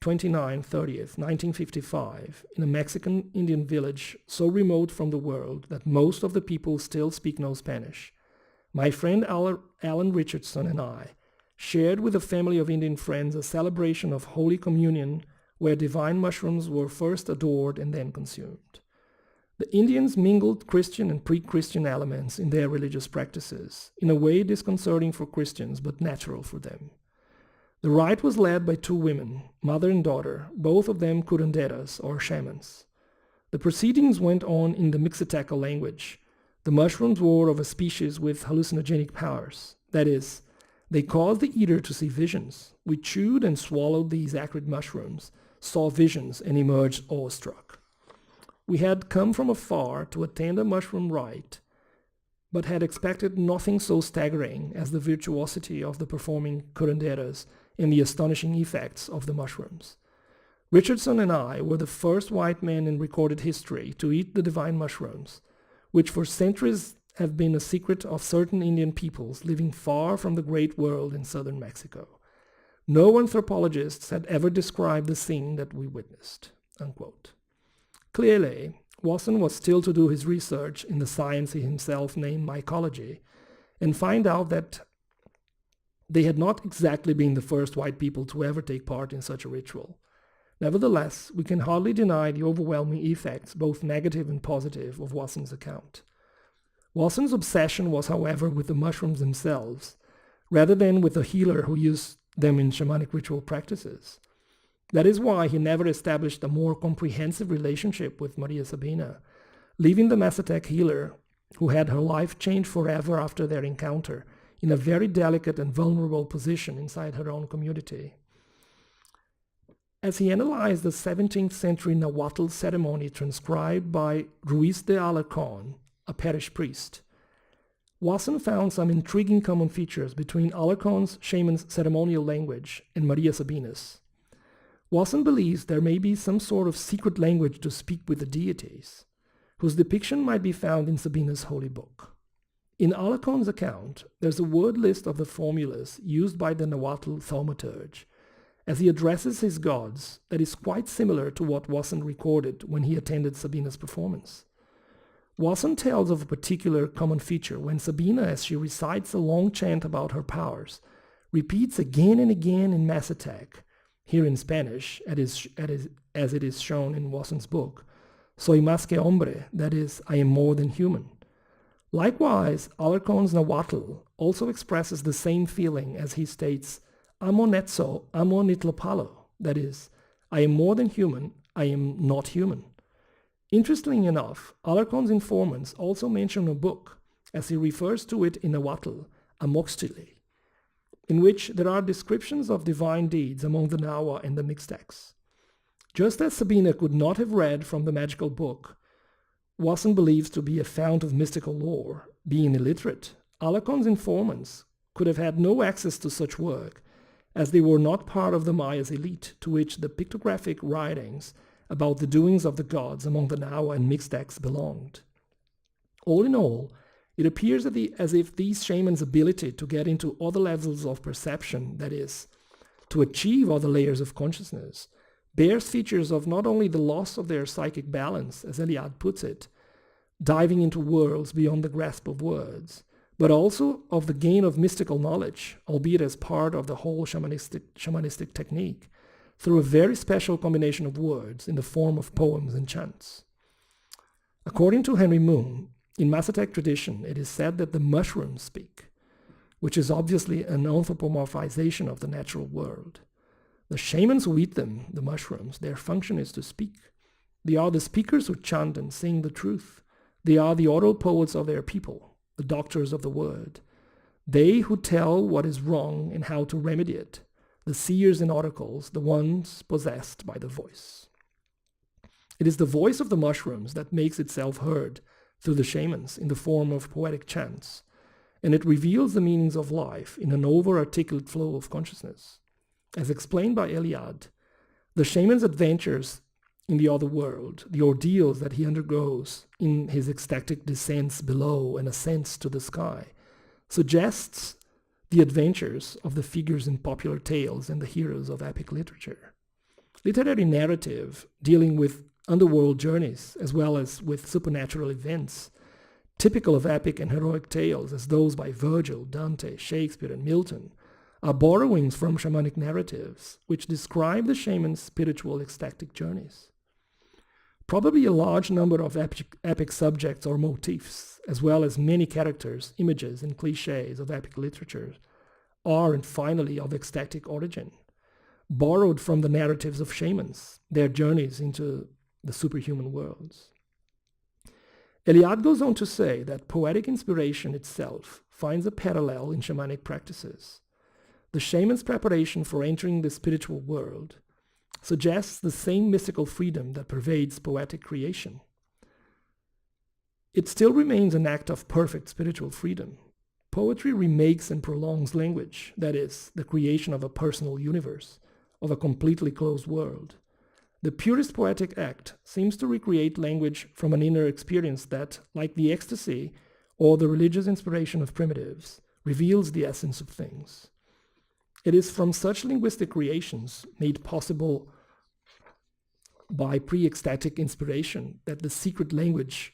29-30th, 1955, in a Mexican Indian village so remote from the world that most of the people still speak no Spanish, my friend Alan Richardson and I shared with a family of Indian friends a celebration of Holy Communion where divine mushrooms were first adored and then consumed. The Indians mingled Christian and pre-Christian elements in their religious practices, in a way disconcerting for Christians but natural for them. The rite was led by two women, mother and daughter, both of them curanderas or shamans. The proceedings went on in the Mixteca language. The mushrooms were of a species with hallucinogenic powers. That is, they caused the eater to see visions. We chewed and swallowed these acrid mushrooms, saw visions, and emerged awestruck. We had come from afar to attend a mushroom rite, but had expected nothing so staggering as the virtuosity of the performing curanderas and the astonishing effects of the mushrooms. Richardson and I were the first white men in recorded history to eat the divine mushrooms, which for centuries have been a secret of certain Indian peoples living far from the great world in southern Mexico. No anthropologists had ever described the scene that we witnessed." Unquote. Clearly, Wasson was still to do his research in the science he himself named mycology, and find out that they had not exactly been the first white people to ever take part in such a ritual. Nevertheless, we can hardly deny the overwhelming effects, both negative and positive, of Wasson's account. Wasson's obsession was, however, with the mushrooms themselves, rather than with the healer who used them in shamanic ritual practices. That is why he never established a more comprehensive relationship with Maria Sabina, leaving the Mazatec healer, who had her life changed forever after their encounter, in a very delicate and vulnerable position inside her own community. As he analyzed the 17th century Nahuatl ceremony transcribed by Ruiz de Alarcón, a parish priest, Wasson found some intriguing common features between Alarcón's shaman's ceremonial language and Maria Sabina's. Wasson believes there may be some sort of secret language to speak with the deities, whose depiction might be found in Sabina's holy book. In Alarcón's account, there's a word list of the formulas used by the Nahuatl thaumaturge as he addresses his gods that is quite similar to what Wasson recorded when he attended Sabina's performance. Wasson tells of a particular common feature when Sabina, as she recites a long chant about her powers, repeats again and again in Mazatec, here in Spanish, as it is shown in Wasson's book, soy más que hombre, that is, I am more than human. Likewise, Alarcon's Nahuatl also expresses the same feeling as he states, amo netzo, amo nitlopalo, that is, I am more than human, I am not human. Interestingly enough, Alarcon's informants also mention a book, as he refers to it in Nahuatl, Amoxtili, in which there are descriptions of divine deeds among the Nahua and the Mixtecs. Just as Sabina could not have read from the magical book, Wasson believes to be a fount of mystical lore, being illiterate, Alarcon's informants could have had no access to such work, as they were not part of the Maya's elite, to which the pictographic writings about the doings of the gods among the Nahua and Mixtecs belonged. All in all, it appears as if these shamans' ability to get into other levels of perception, that is, to achieve other layers of consciousness, bears features of not only the loss of their psychic balance, as Eliade puts it, diving into worlds beyond the grasp of words, but also of the gain of mystical knowledge, albeit as part of the whole shamanistic technique, through a very special combination of words in the form of poems and chants. According to Henry Moon, in Mazatec tradition, it is said that the mushrooms speak, which is obviously an anthropomorphization of the natural world. The shamans who eat them, the mushrooms, their function is to speak. They are the speakers who chant and sing the truth. They are the oral poets of their people, the doctors of the word. They who tell what is wrong and how to remedy it, the seers and oracles, the ones possessed by the voice. It is the voice of the mushrooms that makes itself heard through the shamans in the form of poetic chants, and it reveals the meanings of life in an over-articulate flow of consciousness. As explained by Eliade, the shaman's adventures in the other world, the ordeals that he undergoes in his ecstatic descents below and ascents to the sky, suggests the adventures of the figures in popular tales and the heroes of epic literature. Literary narrative dealing with underworld journeys as well as with supernatural events, typical of epic and heroic tales as those by Virgil, Dante, Shakespeare, and Milton, are borrowings from shamanic narratives which describe the shaman's spiritual ecstatic journeys. Probably a large number of epic subjects or motifs, as well as many characters, images, and cliches of epic literature, are and finally of ecstatic origin, borrowed from the narratives of shamans, their journeys into the superhuman worlds. Eliade goes on to say that poetic inspiration itself finds a parallel in shamanic practices. The shaman's preparation for entering the spiritual world suggests the same mystical freedom that pervades poetic creation. It still remains an act of perfect spiritual freedom. Poetry remakes and prolongs language, that is, the creation of a personal universe, of a completely closed world. The purest poetic act seems to recreate language from an inner experience that, like the ecstasy or the religious inspiration of primitives, reveals the essence of things. It is from such linguistic creations, made possible by pre-ecstatic inspiration, that the secret language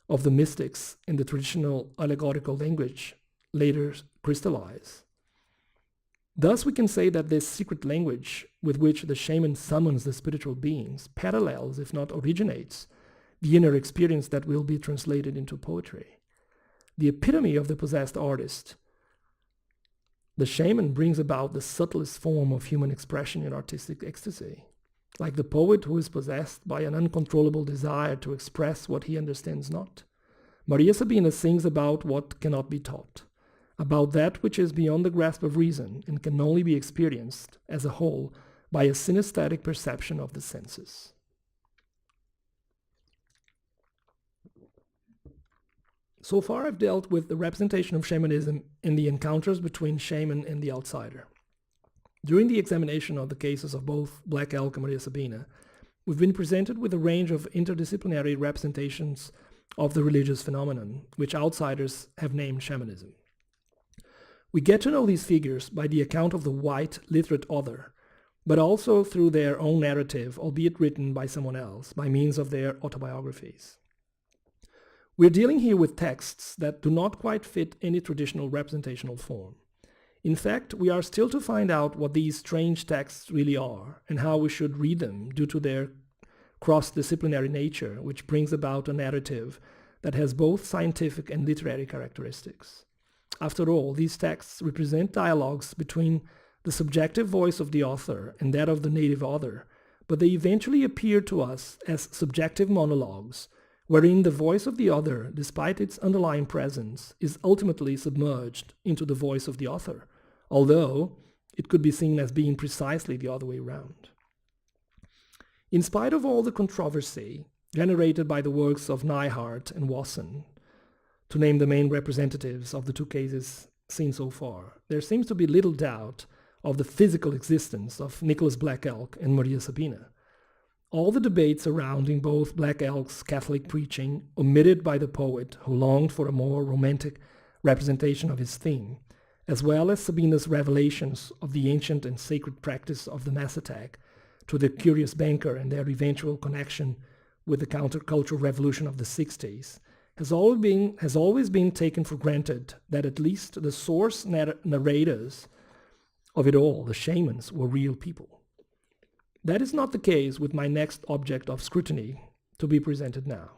of the mystics and the traditional allegorical language later crystallize. Thus we can say that this secret language with which the shaman summons the spiritual beings parallels, if not originates, the inner experience that will be translated into poetry. The epitome of the possessed artist, the shaman brings about the subtlest form of human expression in artistic ecstasy, like the poet who is possessed by an uncontrollable desire to express what he understands not. Maria Sabina sings about what cannot be taught, about that which is beyond the grasp of reason and can only be experienced as a whole by a synesthetic perception of the senses. So far I've dealt with the representation of shamanism in the encounters between shaman and the outsider. During the examination of the cases of both Black Elk and Maria Sabina, we've been presented with a range of interdisciplinary representations of the religious phenomenon, which outsiders have named shamanism. We get to know these figures by the account of the white, literate other, but also through their own narrative, albeit written by someone else, by means of their autobiographies. We're dealing here with texts that do not quite fit any traditional representational form. In fact, we are still to find out what these strange texts really are and how we should read them due to their cross-disciplinary nature, which brings about a narrative that has both scientific and literary characteristics. After all, these texts represent dialogues between the subjective voice of the author and that of the native author, but they eventually appear to us as subjective monologues, wherein the voice of the other, despite its underlying presence, is ultimately submerged into the voice of the author, although it could be seen as being precisely the other way around. In spite of all the controversy generated by the works of Neihardt and Wasson, to name the main representatives of the two cases seen so far, there seems to be little doubt of the physical existence of Nicholas Black Elk and Maria Sabina. All the debates surrounding both Black Elk's Catholic preaching, omitted by the poet who longed for a more romantic representation of his theme, as well as Sabina's revelations of the ancient and sacred practice of the mass attack, to the curious banker and their eventual connection with the countercultural revolution of the 60s, has always been taken for granted that at least the source narrators of it all, the shamans, were real people. That is not the case with my next object of scrutiny to be presented now.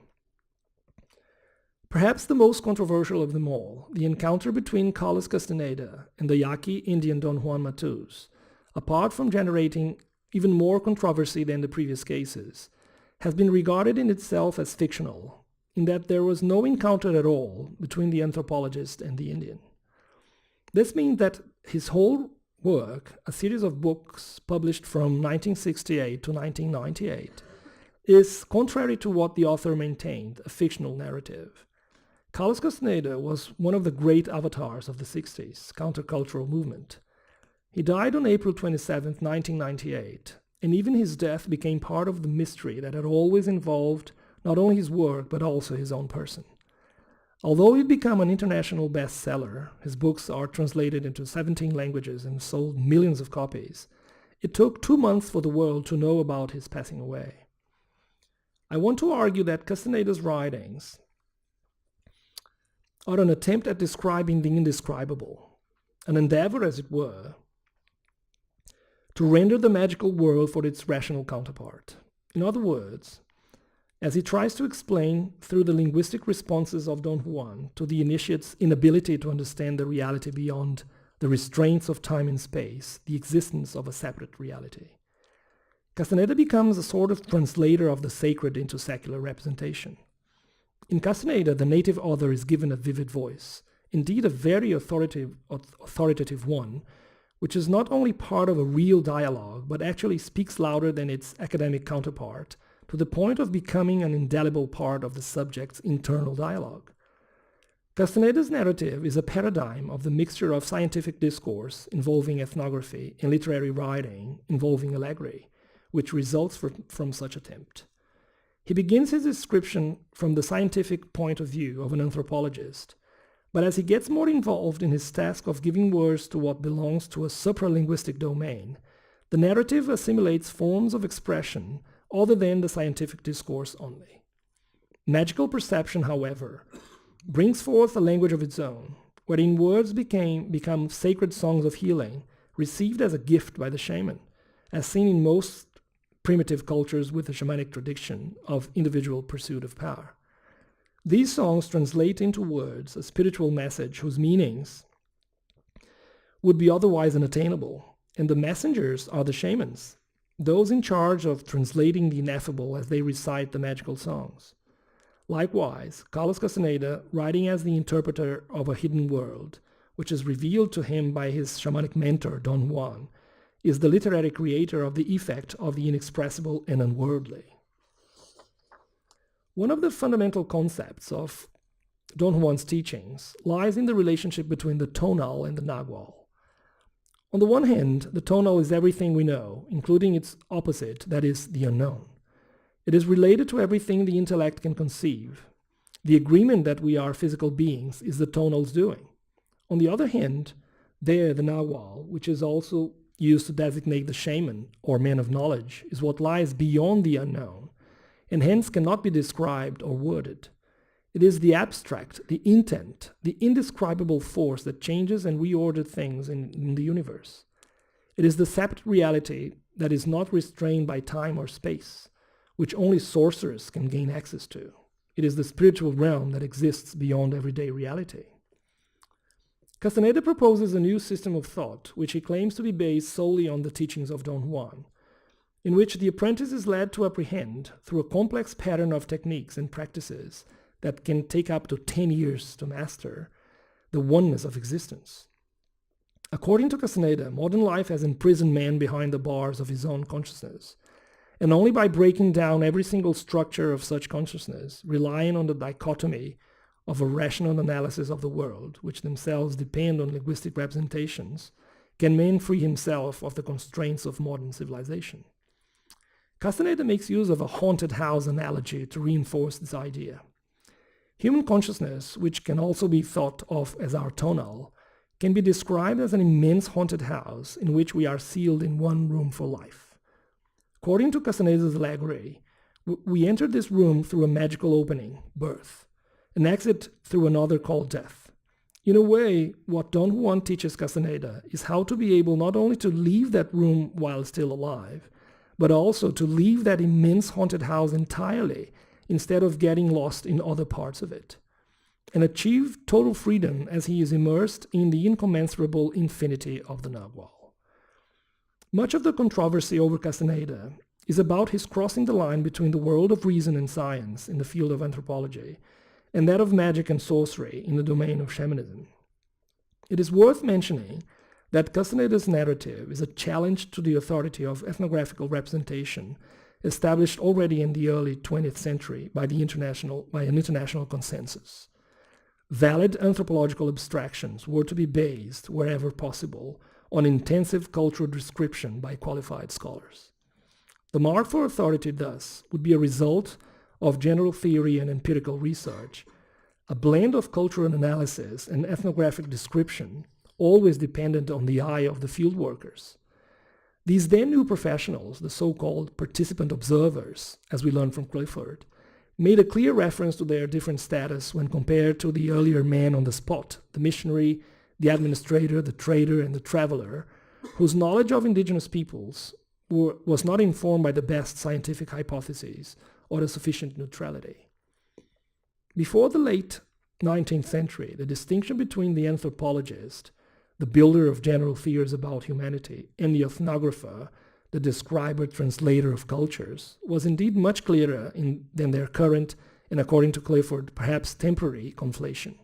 Perhaps the most controversial of them all, the encounter between Carlos Castaneda and the Yaqui Indian Don Juan Matus, apart from generating even more controversy than the previous cases, has been regarded in itself as fictional, in that there was no encounter at all between the anthropologist and the Indian. This means that his whole work, a series of books published from 1968 to 1998, is, contrary to what the author maintained, a fictional narrative. Carlos Castaneda was one of the great avatars of the 60s countercultural movement. He died on April 27, 1998, and even his death became part of the mystery that had always involved not only his work but also his own person. Although he'd become an international bestseller, his books are translated into 17 languages and sold millions of copies, it took 2 months for the world to know about his passing away. I want to argue that Castaneda's writings are an attempt at describing the indescribable, an endeavor, as it were, to render the magical world for its rational counterpart. In other words, as he tries to explain through the linguistic responses of Don Juan to the initiate's inability to understand the reality beyond the restraints of time and space, the existence of a separate reality. Castaneda becomes a sort of translator of the sacred into secular representation. In Castaneda, the native author is given a vivid voice, indeed a very authoritative one, which is not only part of a real dialogue, but actually speaks louder than its academic counterpart, to the point of becoming an indelible part of the subject's internal dialogue. Castaneda's narrative is a paradigm of the mixture of scientific discourse involving ethnography and literary writing involving allegory, which results from such attempt. He begins his description from the scientific point of view of an anthropologist, but as he gets more involved in his task of giving words to what belongs to a supralinguistic domain, the narrative assimilates forms of expression other than the scientific discourse only. Magical perception, however, brings forth a language of its own, wherein words become sacred songs of healing, received as a gift by the shaman, as seen in most primitive cultures with a shamanic tradition of individual pursuit of power. These songs translate into words a spiritual message whose meanings would be otherwise unattainable, and the messengers are the shamans, those in charge of translating the ineffable as they recite the magical songs. Likewise, Carlos Castaneda, writing as the interpreter of a hidden world, which is revealed to him by his shamanic mentor, Don Juan, is the literary creator of the effect of the inexpressible and unworldly. One of the fundamental concepts of Don Juan's teachings lies in the relationship between the tonal and the nagual. On the one hand, the tonal is everything we know, including its opposite, that is, the unknown. It is related to everything the intellect can conceive. The agreement that we are physical beings is the tonal's doing. On the other hand, there, the nagual, which is also used to designate the shaman or man of knowledge, is what lies beyond the unknown, and hence cannot be described or worded. It is the abstract, the intent, the indescribable force that changes and reorders things in the universe. It is the separate reality that is not restrained by time or space, which only sorcerers can gain access to. It is the spiritual realm that exists beyond everyday reality. Castaneda proposes a new system of thought, which he claims to be based solely on the teachings of Don Juan, in which the apprentice is led to apprehend, through a complex pattern of techniques and practices that can take up to 10 years to master, the oneness of existence. According to Castaneda, modern life has imprisoned man behind the bars of his own consciousness, and only by breaking down every single structure of such consciousness, relying on the dichotomy of a rational analysis of the world, which themselves depend on linguistic representations, can man free himself of the constraints of modern civilization. Castaneda makes use of a haunted house analogy to reinforce this idea. Human consciousness, which can also be thought of as our tonal, can be described as an immense haunted house in which we are sealed in one room for life. According to Castaneda's allegory, we enter this room through a magical opening, birth, and exit through another called death. In a way, what Don Juan teaches Castaneda is how to be able not only to leave that room while still alive, but also to leave that immense haunted house entirely instead of getting lost in other parts of it, and achieve total freedom as he is immersed in the incommensurable infinity of the Nagual. Much of the controversy over Castaneda is about his crossing the line between the world of reason and science in the field of anthropology and that of magic and sorcery in the domain of shamanism. It is worth mentioning that Castaneda's narrative is a challenge to the authority of ethnographical representation established already in the early 20th century by an international consensus. Valid anthropological abstractions were to be based, wherever possible, on intensive cultural description by qualified scholars. The mark for authority, thus, would be a result of general theory and empirical research, a blend of cultural analysis and ethnographic description, always dependent on the eye of the field workers. These then new professionals, the so-called participant observers, as we learned from Clifford, made a clear reference to their different status when compared to the earlier man on the spot, the missionary, the administrator, the trader, and the traveler, whose knowledge of indigenous peoples was not informed by the best scientific hypotheses or a sufficient neutrality. Before the late 19th century, the distinction between the anthropologist, the builder of general theories about humanity, and the ethnographer, the describer, translator of cultures, was indeed much clearer than their current, and according to Clifford, perhaps temporary conflation.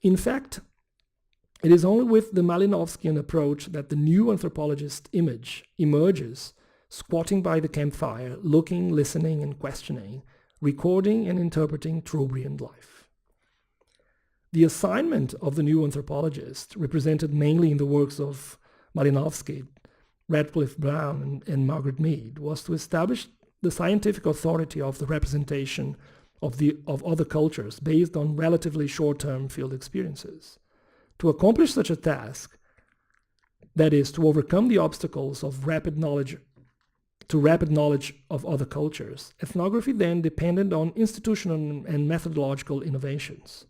In fact, it is only with the Malinowskian approach that the new anthropologist image emerges, squatting by the campfire, looking, listening, and questioning, recording and interpreting Trobriand life. The assignment of the new anthropologist, represented mainly in the works of Malinowski, Radcliffe Brown, and Margaret Mead, was to establish the scientific authority of the representation of other cultures based on relatively short-term field experiences. To accomplish such a task, that is, to overcome the obstacles of rapid knowledge of other cultures, ethnography then depended on institutional and methodological innovations.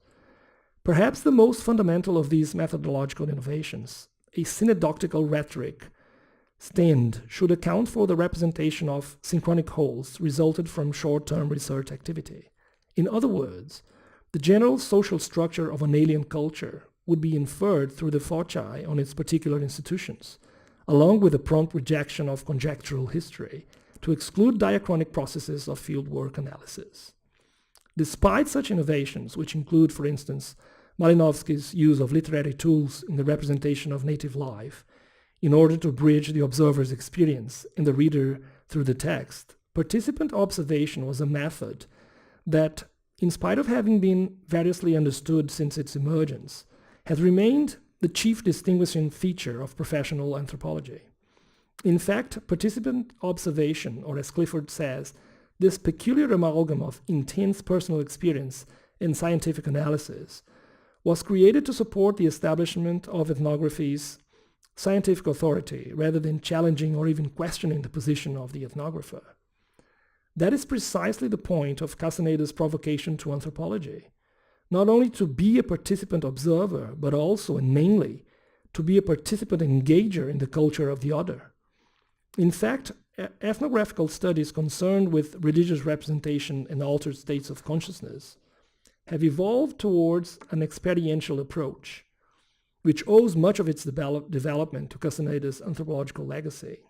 Perhaps the most fundamental of these methodological innovations, a synecdochical rhetoric stand, should account for the representation of synchronic wholes resulted from short-term research activity. In other words, the general social structure of an alien culture would be inferred through the foci on its particular institutions, along with the prompt rejection of conjectural history to exclude diachronic processes of fieldwork analysis. Despite such innovations, which include, for instance, Malinowski's use of literary tools in the representation of native life, in order to bridge the observer's experience and the reader through the text, participant observation was a method that, in spite of having been variously understood since its emergence, has remained the chief distinguishing feature of professional anthropology. In fact, participant observation, or as Clifford says, this peculiar amalgam of intense personal experience and scientific analysis, was created to support the establishment of ethnography's scientific authority rather than challenging or even questioning the position of the ethnographer. That is precisely the point of Castaneda's provocation to anthropology. Not only to be a participant observer, but also and mainly to be a participant engager in the culture of the other. In fact, ethnographical studies concerned with religious representation and altered states of consciousness have evolved towards an experiential approach, which owes much of its development to Castaneda's anthropological legacy.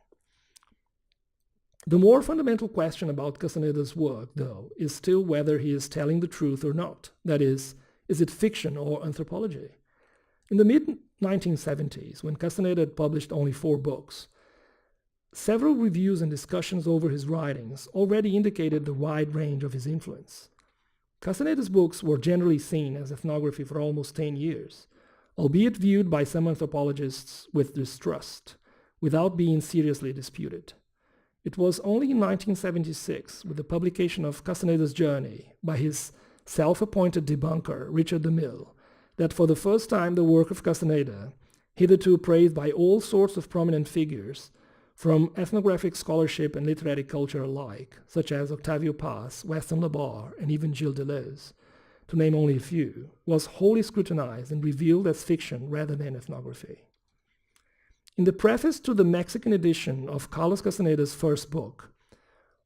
The more fundamental question about Castaneda's work, though, is still whether he is telling the truth or not. That is it fiction or anthropology? In the mid-1970s, when Castaneda had published only 4 books, several reviews and discussions over his writings already indicated the wide range of his influence. Castaneda's books were generally seen as ethnography for almost 10 years, albeit viewed by some anthropologists with distrust, without being seriously disputed. It was only in 1976, with the publication of Castaneda's Journey by his self-appointed debunker, Richard DeMille, that for the first time the work of Castaneda, hitherto praised by all sorts of prominent figures, from ethnographic scholarship and literary culture alike, such as Octavio Paz, Weston LaBarre, and even Gilles Deleuze, to name only a few, was wholly scrutinized and revealed as fiction rather than ethnography. In the preface to the Mexican edition of Carlos Castaneda's first book,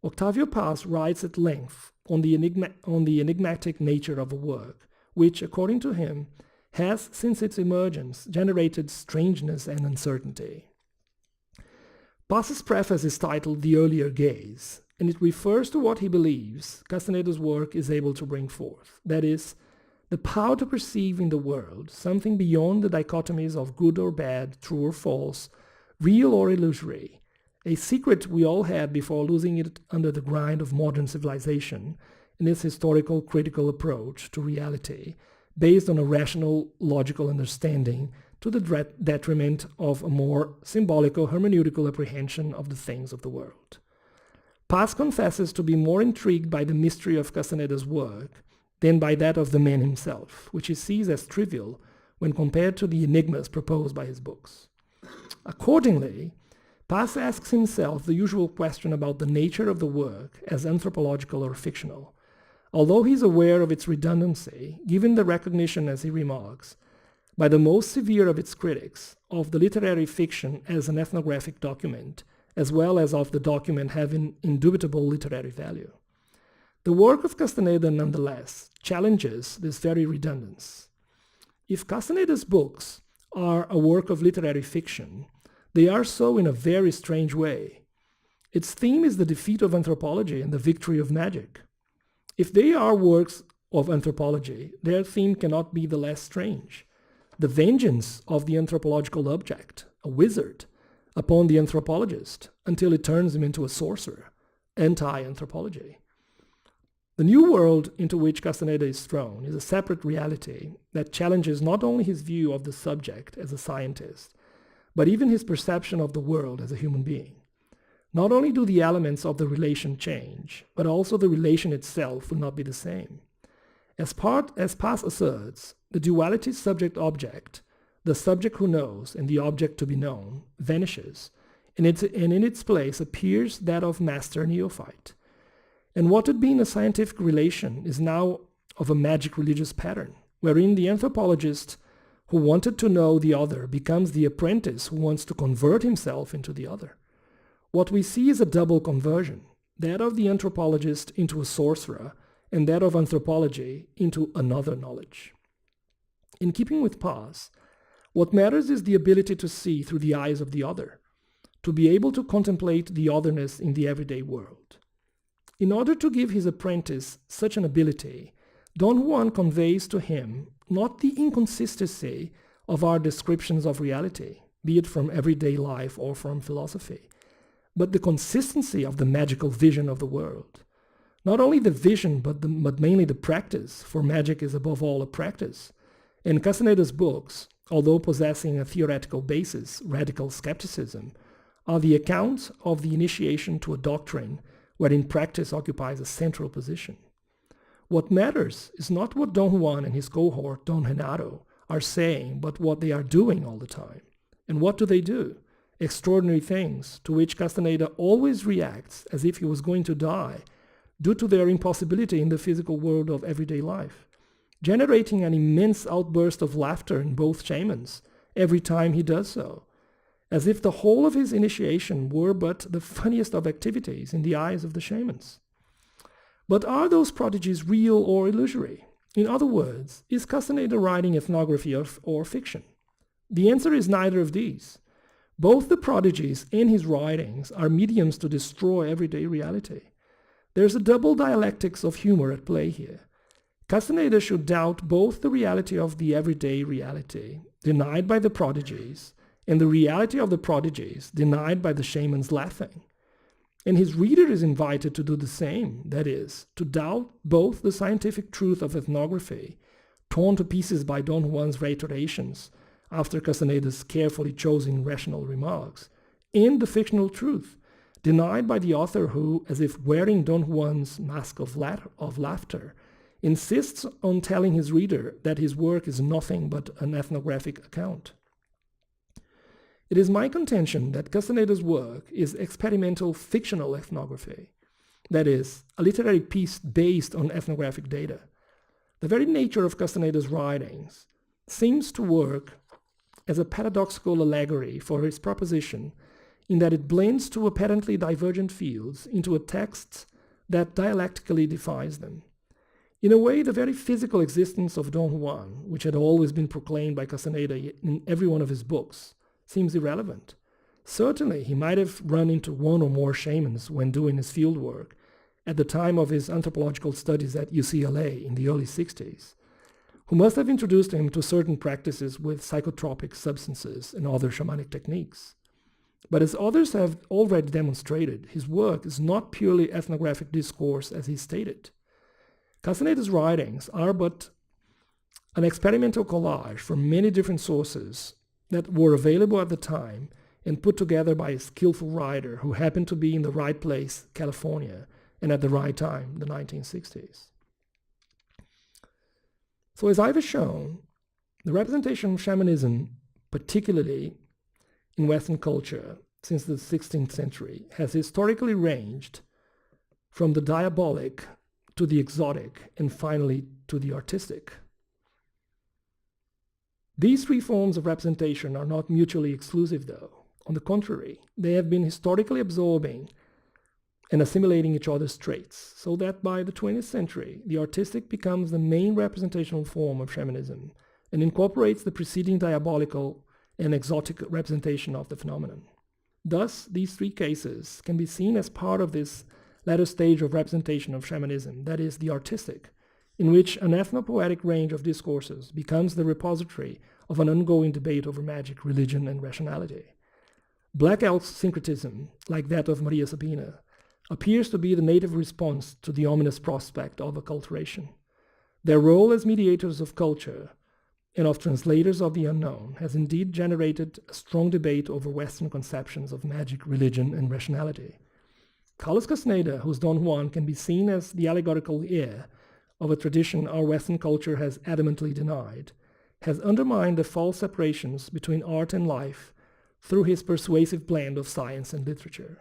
Octavio Paz writes at length on the enigmatic nature of a work, which, according to him, has, since its emergence, generated strangeness and uncertainty. Paz's preface is titled The Earlier Gaze, and it refers to what he believes Castaneda's work is able to bring forth, that is, the power to perceive in the world something beyond the dichotomies of good or bad, true or false, real or illusory, a secret we all had before losing it under the grind of modern civilization in its historical critical approach to reality, based on a rational, logical understanding to the detriment of a more symbolical hermeneutical apprehension of the things of the world. Paz confesses to be more intrigued by the mystery of Castaneda's work than by that of the man himself, which he sees as trivial when compared to the enigmas proposed by his books. Accordingly, Paz asks himself the usual question about the nature of the work as anthropological or fictional, although he is aware of its redundancy, given the recognition, as he remarks, by the most severe of its critics, of the literary fiction as an ethnographic document, as well as of the document having indubitable literary value. The work of Castaneda, nonetheless, challenges this very redundance. If Castaneda's books are a work of literary fiction, they are so in a very strange way. Its theme is the defeat of anthropology and the victory of magic. If they are works of anthropology, their theme cannot be the less strange. The vengeance of the anthropological object, a wizard, upon the anthropologist, until it turns him into a sorcerer, anti-anthropology. The new world into which Castaneda is thrown is a separate reality that challenges not only his view of the subject as a scientist, but even his perception of the world as a human being. Not only do the elements of the relation change, but also the relation itself will not be the same. As Paz asserts, the duality subject-object, the subject who knows and the object to be known, vanishes, and in its place appears that of master-neophyte. And what had been a scientific relation is now of a magic religious pattern, wherein the anthropologist who wanted to know the other becomes the apprentice who wants to convert himself into the other. What we see is a double conversion, that of the anthropologist into a sorcerer, and that of anthropology into another knowledge. In keeping with Paz, what matters is the ability to see through the eyes of the other, to be able to contemplate the otherness in the everyday world. In order to give his apprentice such an ability, Don Juan conveys to him not the inconsistency of our descriptions of reality, be it from everyday life or from philosophy, but the consistency of the magical vision of the world. Not only the vision, but mainly the practice, for magic is above all a practice. And Castaneda's books, although possessing a theoretical basis, radical skepticism, are the accounts of the initiation to a doctrine wherein practice occupies a central position. What matters is not what Don Juan and his cohort, Don Renato, are saying, but what they are doing all the time. And what do they do? Extraordinary things, to which Castaneda always reacts as if he was going to die, due to their impossibility in the physical world of everyday life, generating an immense outburst of laughter in both shamans every time he does so. as if the whole of his initiation were but the funniest of activities in the eyes of the shamans. But are those prodigies real or illusory? In other words, is Castaneda writing ethnography or fiction? The answer is neither of these. Both the prodigies and his writings are mediums to destroy everyday reality. There's a double dialectics of humor at play here. Castaneda should doubt both the reality of the everyday reality, denied by the prodigies, and the reality of the prodigies, denied by the shamans laughing. And his reader is invited to do the same, that is, to doubt both the scientific truth of ethnography, torn to pieces by Don Juan's reiterations after Castaneda's carefully chosen rational remarks, and the fictional truth, denied by the author who, as if wearing Don Juan's mask of laughter, insists on telling his reader that his work is nothing but an ethnographic account. It is my contention that Castaneda's work is experimental fictional ethnography, that is, a literary piece based on ethnographic data. The very nature of Castaneda's writings seems to work as a paradoxical allegory for his proposition, in that it blends two apparently divergent fields into a text that dialectically defies them. In a way, the very physical existence of Don Juan, which had always been proclaimed by Castaneda in every one of his books, seems irrelevant. Certainly, he might have run into one or more shamans when doing his field work at the time of his anthropological studies at UCLA in the early 60s, who must have introduced him to certain practices with psychotropic substances and other shamanic techniques. But as others have already demonstrated, his work is not purely ethnographic discourse as he stated. Castaneda's writings are but an experimental collage from many different sources that were available at the time and put together by a skillful writer who happened to be in the right place, California, and at the right time, the 1960s. So as I've shown, the representation of shamanism, particularly in Western culture since the 16th century, has historically ranged from the diabolic to the exotic and finally to the artistic. These three forms of representation are not mutually exclusive, though. On the contrary, they have been historically absorbing and assimilating each other's traits, so that by the 20th century, the artistic becomes the main representational form of shamanism and incorporates the preceding diabolical and exotic representation of the phenomenon. Thus, these three cases can be seen as part of this latter stage of representation of shamanism, that is, the artistic, in which an ethnopoetic range of discourses becomes the repository of an ongoing debate over magic, religion, and rationality. Black Elk syncretism, like that of Maria Sabina, appears to be the native response to the ominous prospect of acculturation. Their role as mediators of culture and of translators of the unknown has indeed generated a strong debate over Western conceptions of magic, religion, and rationality. Carlos Castaneda, whose Don Juan can be seen as the allegorical heir of a tradition our Western culture has adamantly denied, has undermined the false separations between art and life through his persuasive blend of science and literature.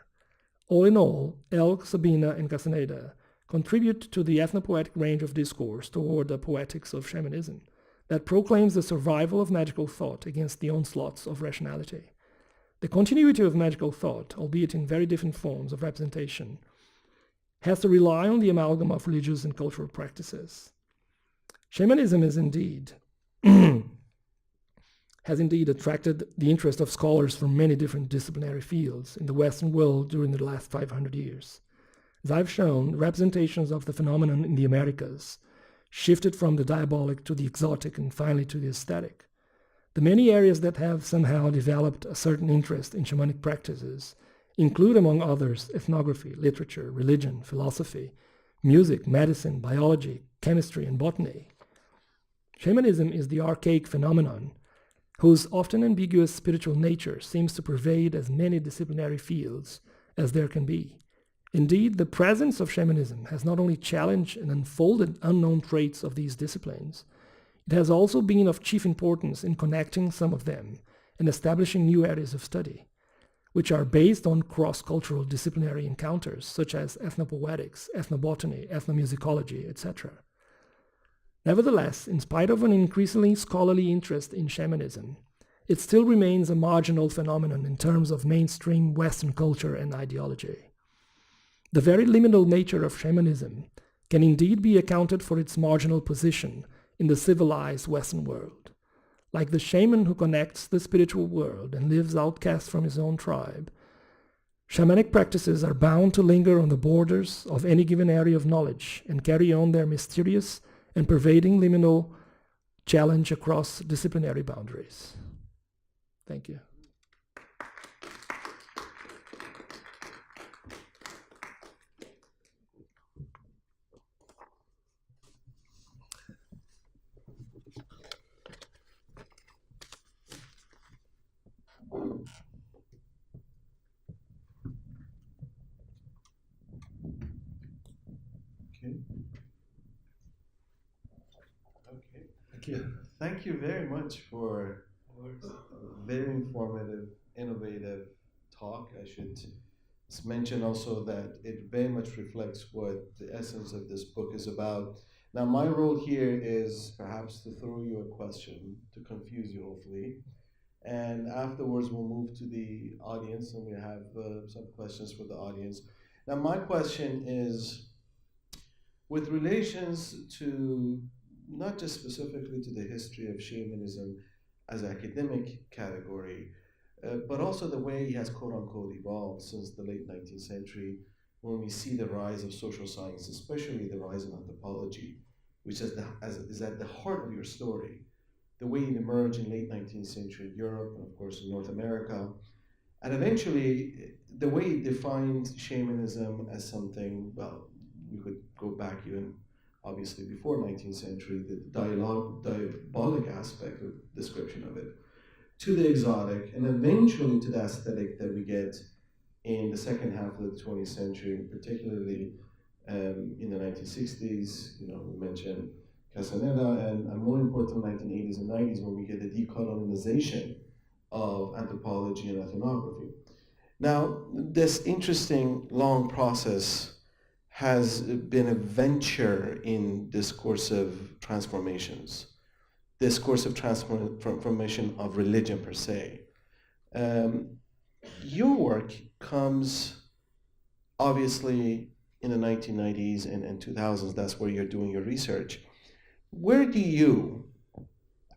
All in all, Elk, Sabina, and Castaneda contribute to the ethnopoetic range of discourse toward the poetics of shamanism that proclaims the survival of magical thought against the onslaughts of rationality. The continuity of magical thought, albeit in very different forms of representation, has to rely on the amalgam of religious and cultural practices. Shamanism is indeed has indeed attracted the interest of scholars from many different disciplinary fields in the Western world during the last 500 years. As I've shown, representations of the phenomenon in the Americas shifted from the diabolic to the exotic and finally to the aesthetic. The many areas that have somehow developed a certain interest in shamanic practices include, among others, ethnography, literature, religion, philosophy, music, medicine, biology, chemistry, and botany. Shamanism is the archaic phenomenon whose often ambiguous spiritual nature seems to pervade as many disciplinary fields as there can be. Indeed, the presence of shamanism has not only challenged and unfolded unknown traits of these disciplines, it has also been of chief importance in connecting some of them and establishing new areas of study, which are based on cross-cultural disciplinary encounters such as ethnopoetics, ethnobotany, ethnomusicology, etc. Nevertheless, in spite of an increasingly scholarly interest in shamanism, it still remains a marginal phenomenon in terms of mainstream Western culture and ideology. The very liminal nature of shamanism can indeed be accounted for its marginal position in the civilized Western world. Like the shaman who connects the spiritual world and lives outcast from his own tribe, shamanic practices are bound to linger on the borders of any given area of knowledge and carry on their mysterious and pervading liminal challenge across disciplinary boundaries. Thank you. Okay. Thank you. Thank you very much for a very informative, innovative talk. I should mention also that it very much reflects what the essence of this book is about. Now, my role here is perhaps to throw you a question, to confuse you, hopefully. And afterwards, we'll move to the audience and we have some questions for the audience. Now, my question is, with relations to not just specifically to the history of shamanism as an academic category, but also the way it has quote unquote evolved since the late 19th century, when we see the rise of social science, especially the rise of anthropology, which is at the heart of your story, the way it emerged in late 19th century Europe and of course in North America, and eventually the way it defined shamanism as something, well, we could go back even obviously before 19th century, the diabolic aspect of description of it, to the exotic, and eventually to the aesthetic that we get in the second half of the 20th century, particularly in the 1960s. You know, we mentioned Castaneda, and more important, 1980s and 90s, where we get the decolonization of anthropology and ethnography. Now, this interesting long process has been a venture in discursive transformations, discursive transformation of religion per se. Your work comes obviously in the 1990s and 2000s, that's where you're doing your research. Where do you,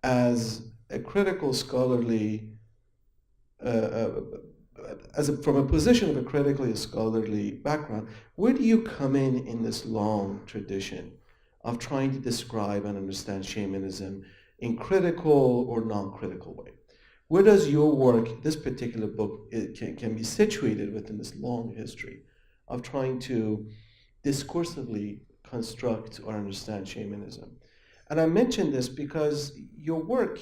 as a critical scholarly, from a position of a critically scholarly background, where do you come in this long tradition of trying to describe and understand shamanism in critical or non-critical way? Where does your work, this particular book, can be situated within this long history of trying to discursively construct or understand shamanism? And I mention this because your work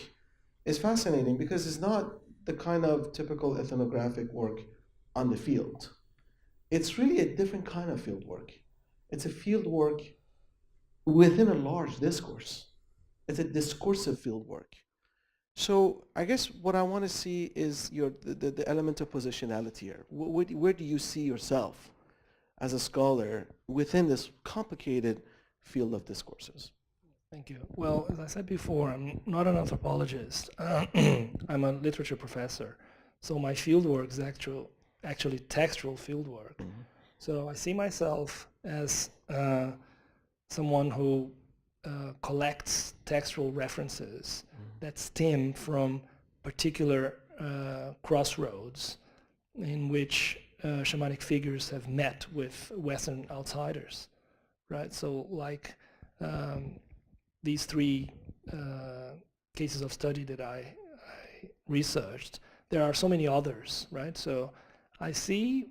is fascinating, because it's not the kind of typical ethnographic work on the field. It's really a different kind of field work. It's a field work within a large discourse. It's a discursive field work. So I guess what I want to see is the element of positionality here. Where do you see yourself as a scholar within this complicated field of discourses? Thank you. Well, as I said before, I'm not an anthropologist. I'm a literature professor. So my fieldwork is actually textual fieldwork. Mm-hmm. So I see myself as someone who collects textual references that stem from particular crossroads in which shamanic figures have met with Western outsiders, right? So like these three cases of study that I researched, there are so many others, right? So I see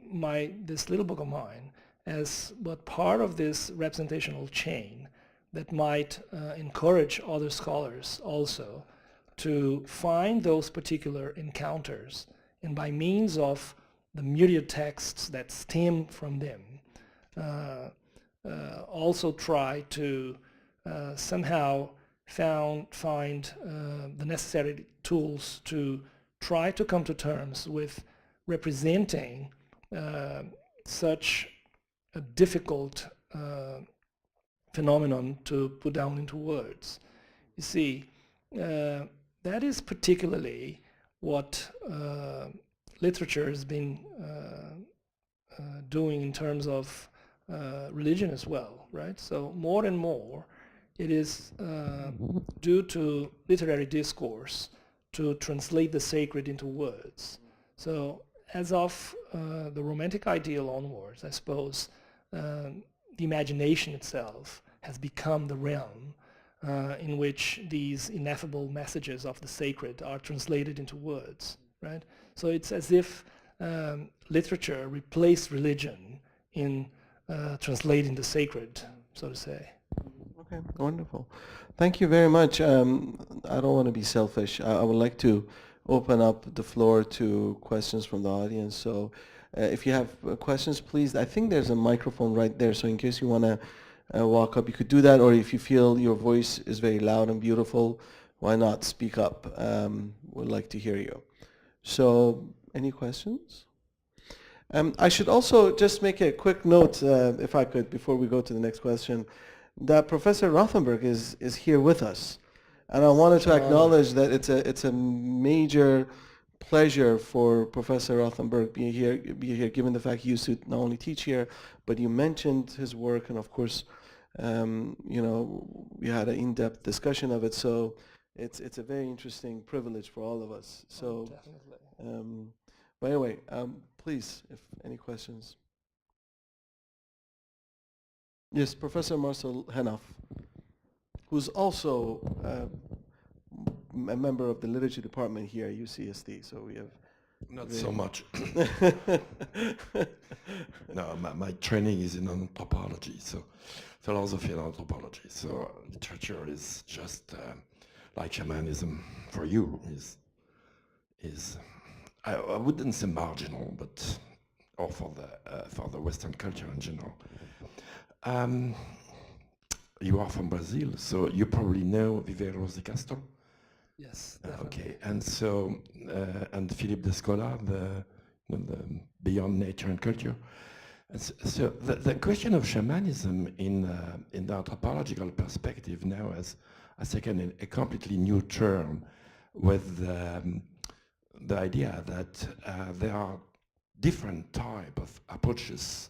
this little book of mine as but part of this representational chain that might encourage other scholars also to find those particular encounters, and by means of the myriad texts that stem from them, also try to somehow find the necessary tools to try to come to terms with representing such a difficult phenomenon to put down into words. You see, that is particularly what literature has been doing in terms of religion as well, right? So more and more, it is due to literary discourse to translate the sacred into words. So as of the Romantic ideal onwards, I suppose, the imagination itself has become the realm in which these ineffable messages of the sacred are translated into words, right? So it's as if literature replaced religion in translating the sacred, so to say. Okay, wonderful. Thank you very much. I don't want to be selfish. I would like to open up the floor to questions from the audience. So if you have questions, please, I think there's a microphone right there. So in case you want to walk up, you could do that. Or if you feel your voice is very loud and beautiful, why not speak up? We'd like to hear you. So any questions? I should also just make a quick note, if I could, before we go to the next question, that Professor Rothenberg is here with us. And I wanted to acknowledge that it's a major pleasure for Professor Rothenberg be here, given the fact he used to not only teach here, but you mentioned his work, and of course, we had an in-depth discussion of it. So it's a very interesting privilege for all of us. So, Definitely. but anyway, please, if any questions. Yes, Professor Marcel Henoff, who's also a member of the literature department here at UCSD. So we have not so much. No, my training is in anthropology, so philosophy and anthropology. So literature is just like shamanism for you is I wouldn't say marginal, but or for the Western culture in general. You are from Brazil, so you probably know Viveiros de Castro. Yes, definitely. Okay, and so and Philippe Descola, the Beyond Nature and Culture. And so the question of shamanism in the anthropological perspective now has taken a completely new turn with the idea that there are different type of approaches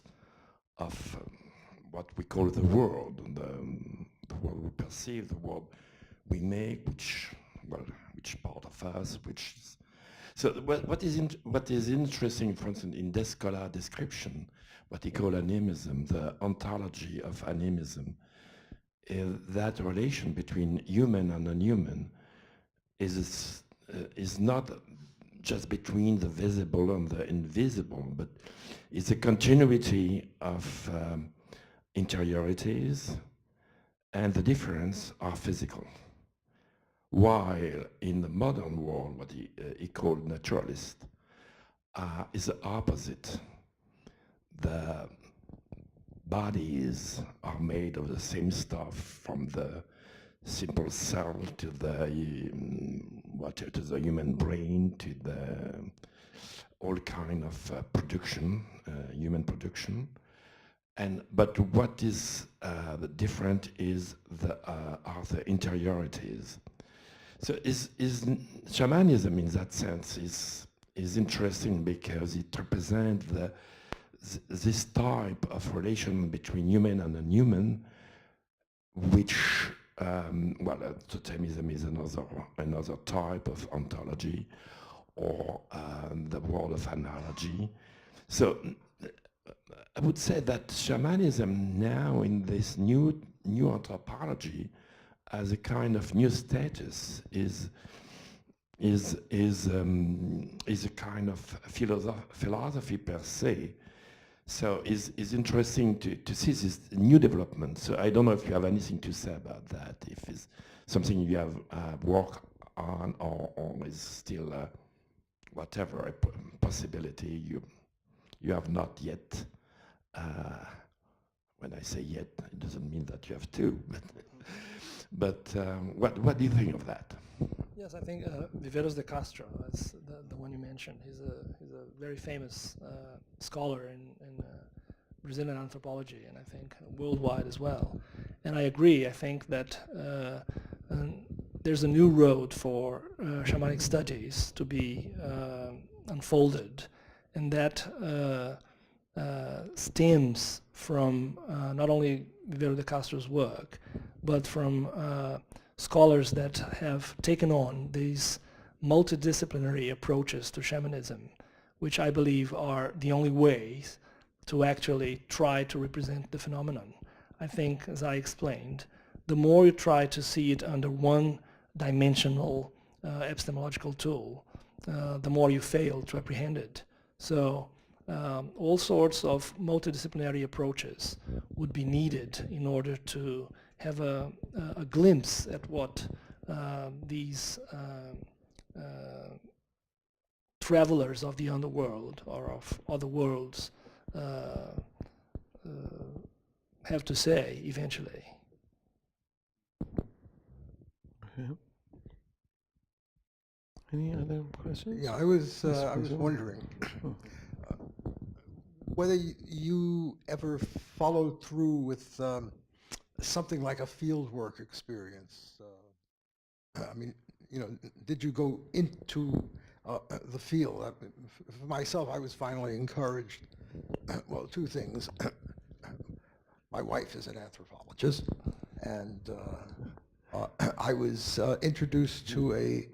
of what we call the world, the world we perceive, the world we make, which part of us, which is, so what is interesting, for instance, in Descola description, what he called animism, the ontology of animism, is that relation between human and non-human is not just between the visible and the invisible, but it's a continuity of interiorities, and the difference are physical. While in the modern world, what he called naturalist, is the opposite. The bodies are made of the same stuff, from the simple cell to the to the human brain, to the all kind of production, human production. But what is different is are the interiorities. So is shamanism in that sense is interesting because it represents this type of relation between human and non-human, which totemism is another type of ontology, or the world of analogy. So I would say that shamanism now in this new anthropology as a kind of new status is a kind of philosophy per se. So is interesting to see this new development. So I don't know if you have anything to say about that, if it's something you have worked on, or is still whatever a possibility you have not yet. When I say yet, it doesn't mean that you have to. But what do you think of that? Yes, I think Viveiros de Castro, that's the one you mentioned. He's a very famous scholar in Brazilian anthropology, and I think worldwide as well. And I agree. I think that there's a new road for shamanic studies to be unfolded, and that stems from not only Vivero de Castro's work, but from scholars that have taken on these multidisciplinary approaches to shamanism, which I believe are the only ways to actually try to represent the phenomenon. I think, as I explained, the more you try to see it under one dimensional epistemological tool, the more you fail to apprehend it. So all sorts of multidisciplinary approaches would be needed in order to have a glimpse at what these travelers of the underworld or of other worlds have to say eventually. Okay. Any other questions? Yeah, I was wondering whether you ever followed through with something like a fieldwork experience. I mean, you know, did you go into the field? For myself, I was finally encouraged. Well, two things. My wife is an anthropologist, and I was introduced to a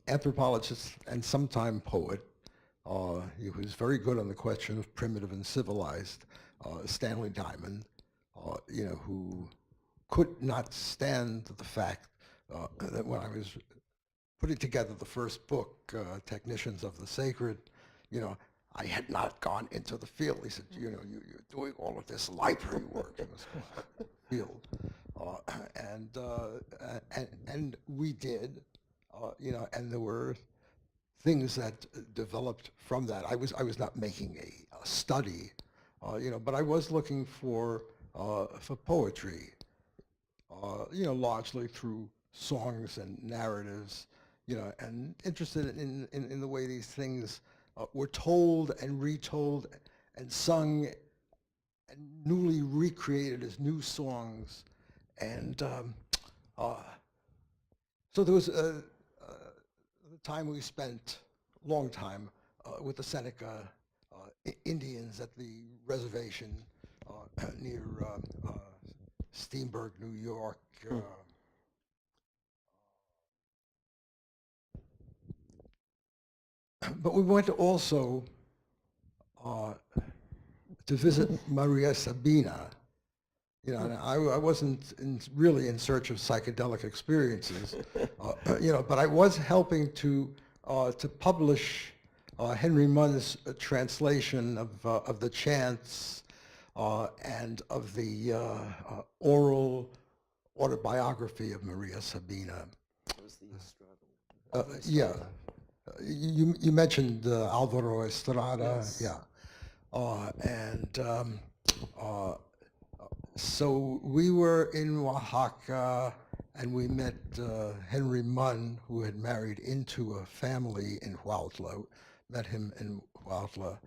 anthropologist and sometime poet. He was very good on the question of primitive and civilized, Stanley Diamond, you know, who could not stand the fact that when I was putting together the first book, Technicians of the Sacred, you know, I had not gone into the field. He said, you know, you're doing all of this library work, you must go out to the field. And we did, you know, and there were things that developed from that. I was not making a study, you know, but I was looking for poetry, you know, largely through songs and narratives, you know, and interested in the way these things were told and retold and sung and newly recreated as new songs. And so there was the time we spent, long time, with the Seneca Indians at the reservation near Steenburg, New York. But we went also to visit Maria Sabina. You know, and I wasn't really in search of psychedelic experiences, you know, but I was helping to publish Henry Munn's translation of the chants and of the oral autobiography of Maria Sabina. Yeah, you mentioned Alvaro Estrada. Yes. Yeah, so we were in Oaxaca, and we met Henry Munn, who had married into a family in Huautla. Met him in Huautla,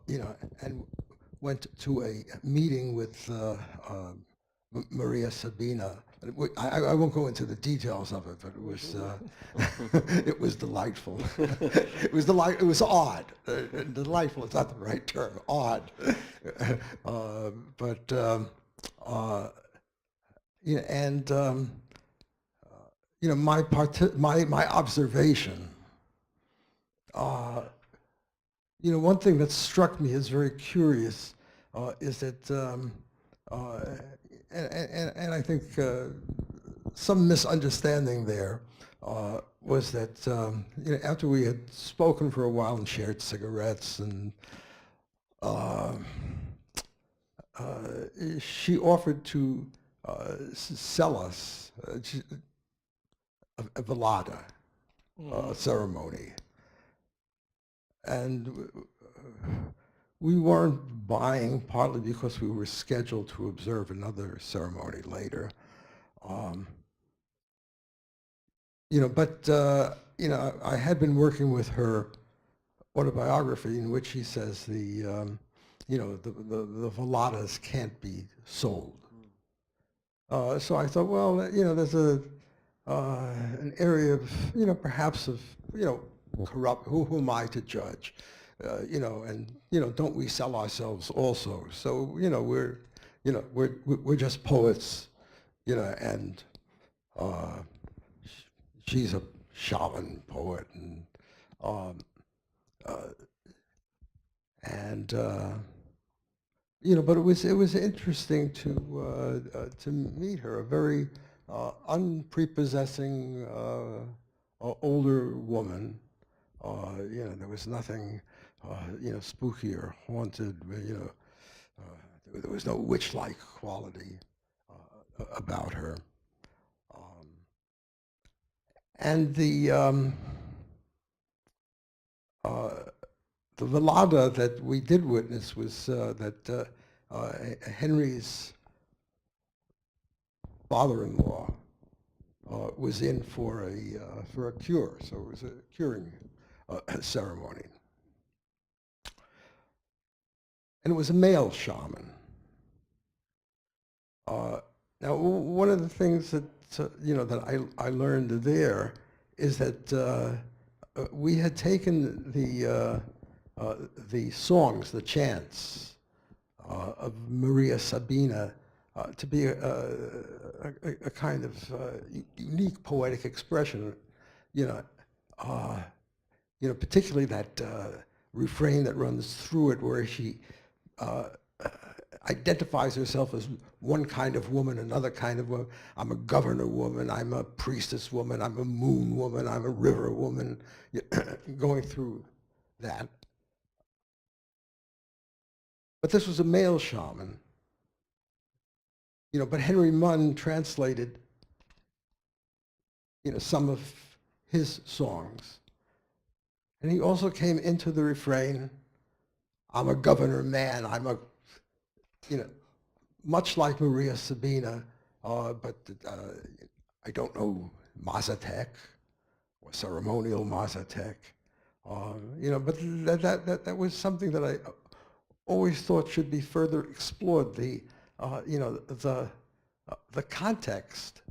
you know, and went to a meeting with Maria Sabina. I won't go into the details of it, but it was it was delightful. It was odd. Delightful is not the right term. Odd, but. Yeah, and you know, my observation. You know, one thing that struck me as very curious is that, and I think some misunderstanding there was that you know, after we had spoken for a while and shared cigarettes and. She offered to sell us a velada ceremony. And we weren't buying, partly because we were scheduled to observe another ceremony later. You know, but you know, I had been working with her autobiography in which she says you know, the veladas can't be sold. So I thought, well, you know, there's an area of, perhaps of, corrupt, who am I to judge? And, don't we sell ourselves also? So, we're just poets, and she's a shaman poet, um, uh, and but it was interesting to meet her, a very unprepossessing older woman. There was nothing spooky or haunted. There was no witch-like quality about her. And the velada that we did witness was that Henry's father-in-law was in for a cure, so it was a curing ceremony, and it was a male shaman. Now, one of the things that that I learned there is that we had taken the songs, the chants of Maria Sabina to be a kind of unique poetic expression, particularly that refrain that runs through it, where she identifies herself as one kind of woman, another kind of woman. I'm a governor woman, I'm a priestess woman, I'm a moon woman, I'm a river woman, going through that. But this was a male shaman, but Henry Munn translated, some of his songs. And he also came into the refrain, I'm a governor man, I'm a, much like Maria Sabina, but I don't know Mazatec or ceremonial Mazatec, but that was something that I always thought should be further explored. The context.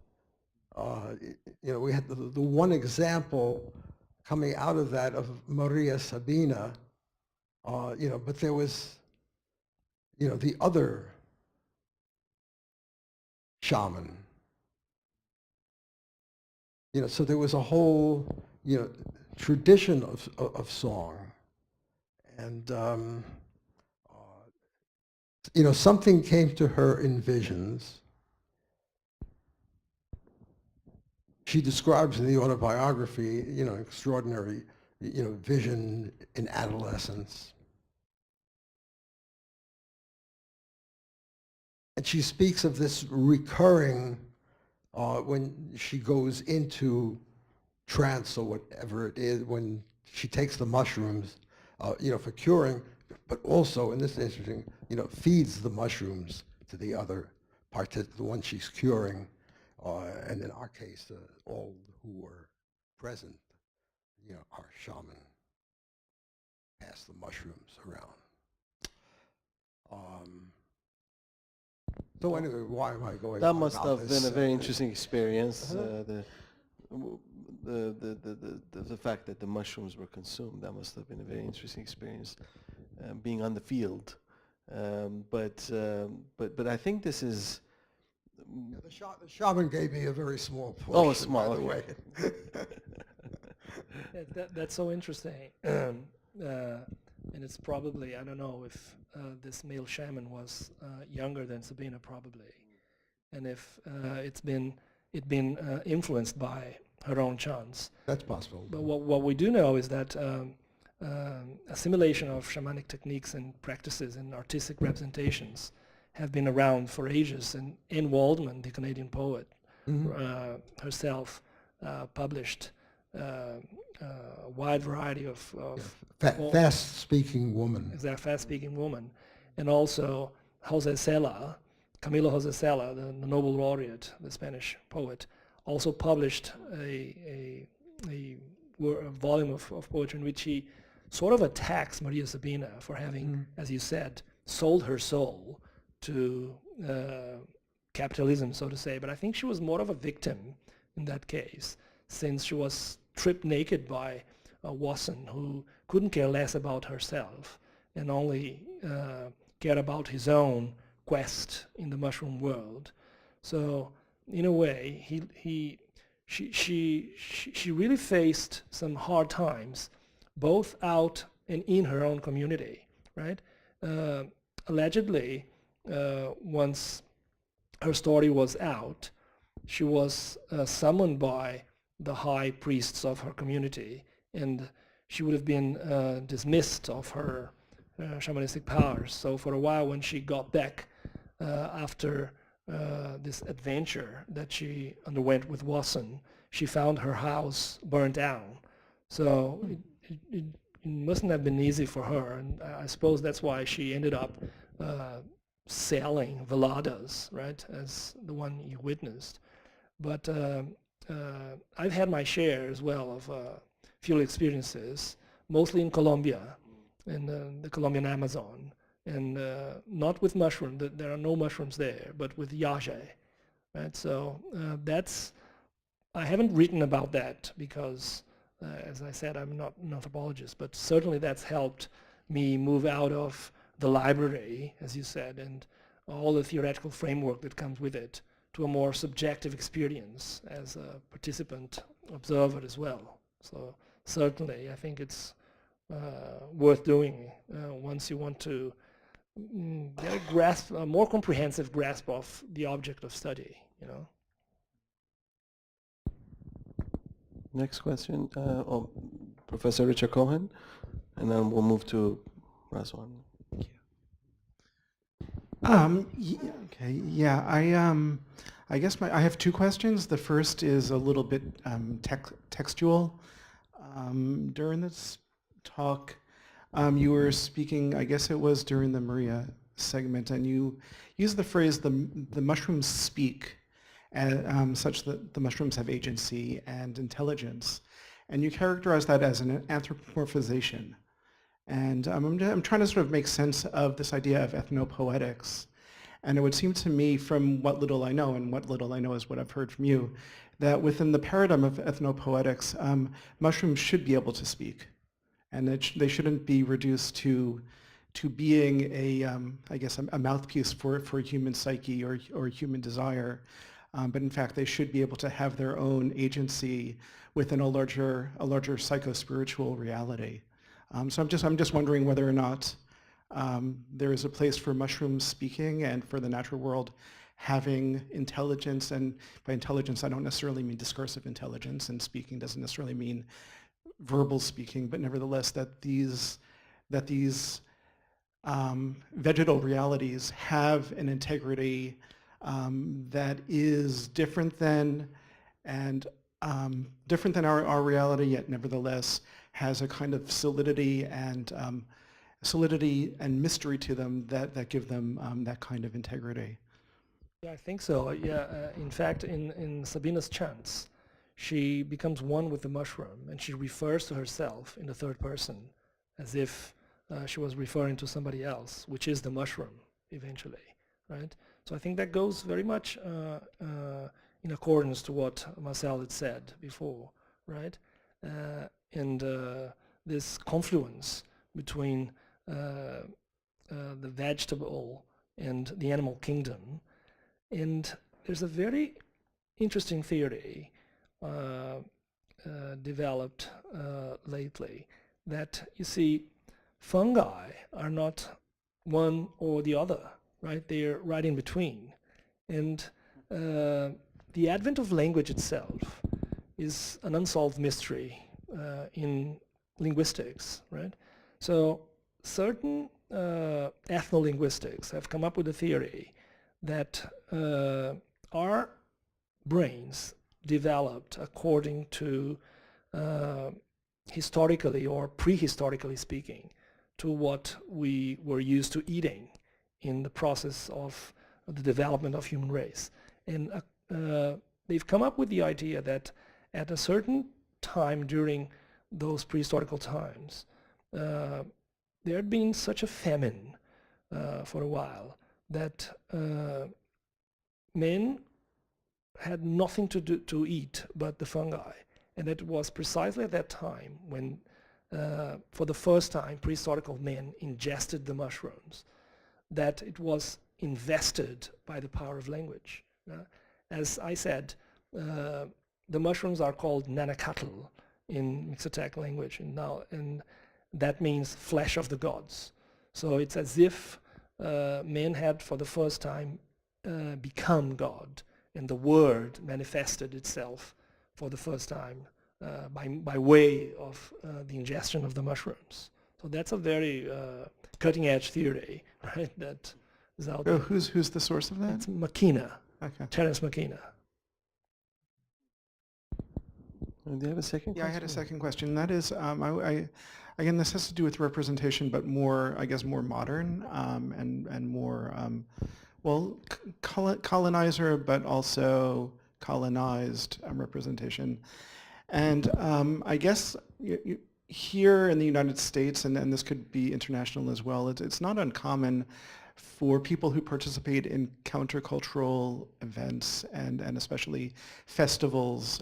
We had the one example coming out of that of Maria Sabina, but there was, the other shaman. So there was a whole, tradition of song. And, something came to her in visions. She describes in the autobiography, extraordinary, vision in adolescence. And she speaks of this recurring when she goes into trance or whatever it is, when she takes the mushrooms, for curing, but also, and this is interesting, feeds the mushrooms to the other the one she's curing. And in our case, all who were present, our shaman passed the mushrooms around. So anyway, why am I going That on must about have this? been a very interesting experience. The fact that the mushrooms were consumed, that must have been a very interesting experience, being on the field. But I think this is. Yeah, the shaman gave me a very small portion. Oh, small, by the okay. way. That's so interesting. And it's probably, I don't know if this male shaman was younger than Sabina, probably, and if it's been influenced by her own chants. That's possible. But what we do know is that assimilation of shamanic techniques and practices and artistic representations have been around for ages. And Anne Waldman, the Canadian poet, herself published a wide variety of fast-speaking woman. Exactly, fast-speaking woman. And also Camilo José Cela, the Nobel laureate, the Spanish poet, also published a volume of poetry in which he sort of attacks Maria Sabina for having, as you said, sold her soul to capitalism, so to say. But I think she was more of a victim in that case, since she was stripped naked by Wasson, who couldn't care less about herself and only cared about his own quest in the mushroom world. So in a way, she really faced some hard times, both out and in her own community, right? Allegedly, once her story was out, she was summoned by the high priests of her community, and she would have been dismissed of her shamanistic powers. So for a while, when she got back after this adventure that she underwent with Wasson, she found her house burned down. So it mustn't have been easy for her, and I suppose that's why she ended up selling veladas, right, as the one you witnessed. But I've had my share as well of field experiences, mostly in Colombia, in the Colombian Amazon, and not with mushroom. There are no mushrooms there, but with yaje, right? So I haven't written about that because, as I said, I'm not an anthropologist, but certainly that's helped me move out of the library, as you said, and all the theoretical framework that comes with it, to a more subjective experience as a participant observer as well. So certainly, I think it's worth doing once you want to get a grasp, a more comprehensive grasp of the object of study, you know. Next question, Professor Richard Cohen, and then we'll move to Razwan. Okay. Yeah. I guess I have two questions. The first is a little bit textual. During this talk, you were speaking. I guess it was during the Maria segment, and you used the phrase "the mushrooms speak," such that the mushrooms have agency and intelligence, and you characterized that as an anthropomorphization. And I'm trying to sort of make sense of this idea of ethnopoetics. And it would seem to me, from what little I know, and what little I know is what I've heard from you, that within the paradigm of ethnopoetics, mushrooms should be able to speak. And that they shouldn't be reduced to being I guess, a mouthpiece for human psyche or human desire. But in fact, they should be able to have their own agency within a larger psycho-spiritual reality. So I'm just wondering whether or not there is a place for mushrooms speaking and for the natural world having intelligence. And by intelligence, I don't necessarily mean discursive intelligence, and speaking doesn't necessarily mean verbal speaking, but nevertheless that these vegetal realities have an integrity that is different than our reality, yet nevertheless has a kind of solidity and mystery to them that give them that kind of integrity. Yeah, I think so. Yeah, in fact, in Sabina's chants, she becomes one with the mushroom, and she refers to herself in the third person, as if she was referring to somebody else, which is the mushroom eventually, right? So I think that goes very much in accordance to what Marcel had said before, right? And this confluence between the vegetable and the animal kingdom. And there's a very interesting theory developed lately that, you see, fungi are not one or the other, right? They're right in between. And the advent of language itself is an unsolved mystery in linguistics, right? So certain ethnolinguistics have come up with a theory that our brains developed according to historically or prehistorically speaking to what we were used to eating in the process of the development of human race. And they've come up with the idea that at a certain time during those prehistorical times, there had been such a famine for a while that men had nothing to eat but the fungi. And it was precisely at that time when, for the first time, prehistorical men ingested the mushrooms, that it was invested by the power of language. As I said, the mushrooms are called nanakatl in Mixtec language, and that means flesh of the gods. So it's as if men had for the first time become God, and the word manifested itself for the first time by way of the ingestion of the mushrooms. So that's a very cutting edge theory, right? That is out there. Who's the source of that? It's McKenna, Okay. Terence McKenna. Do you have a second Yeah, question? I had a second question. That is, again, this has to do with representation, but more, I guess, more modern and more, well, colonizer, but also colonized representation. And I guess here in the United States, and this could be international as well, it's not uncommon for people who participate in countercultural events and especially festivals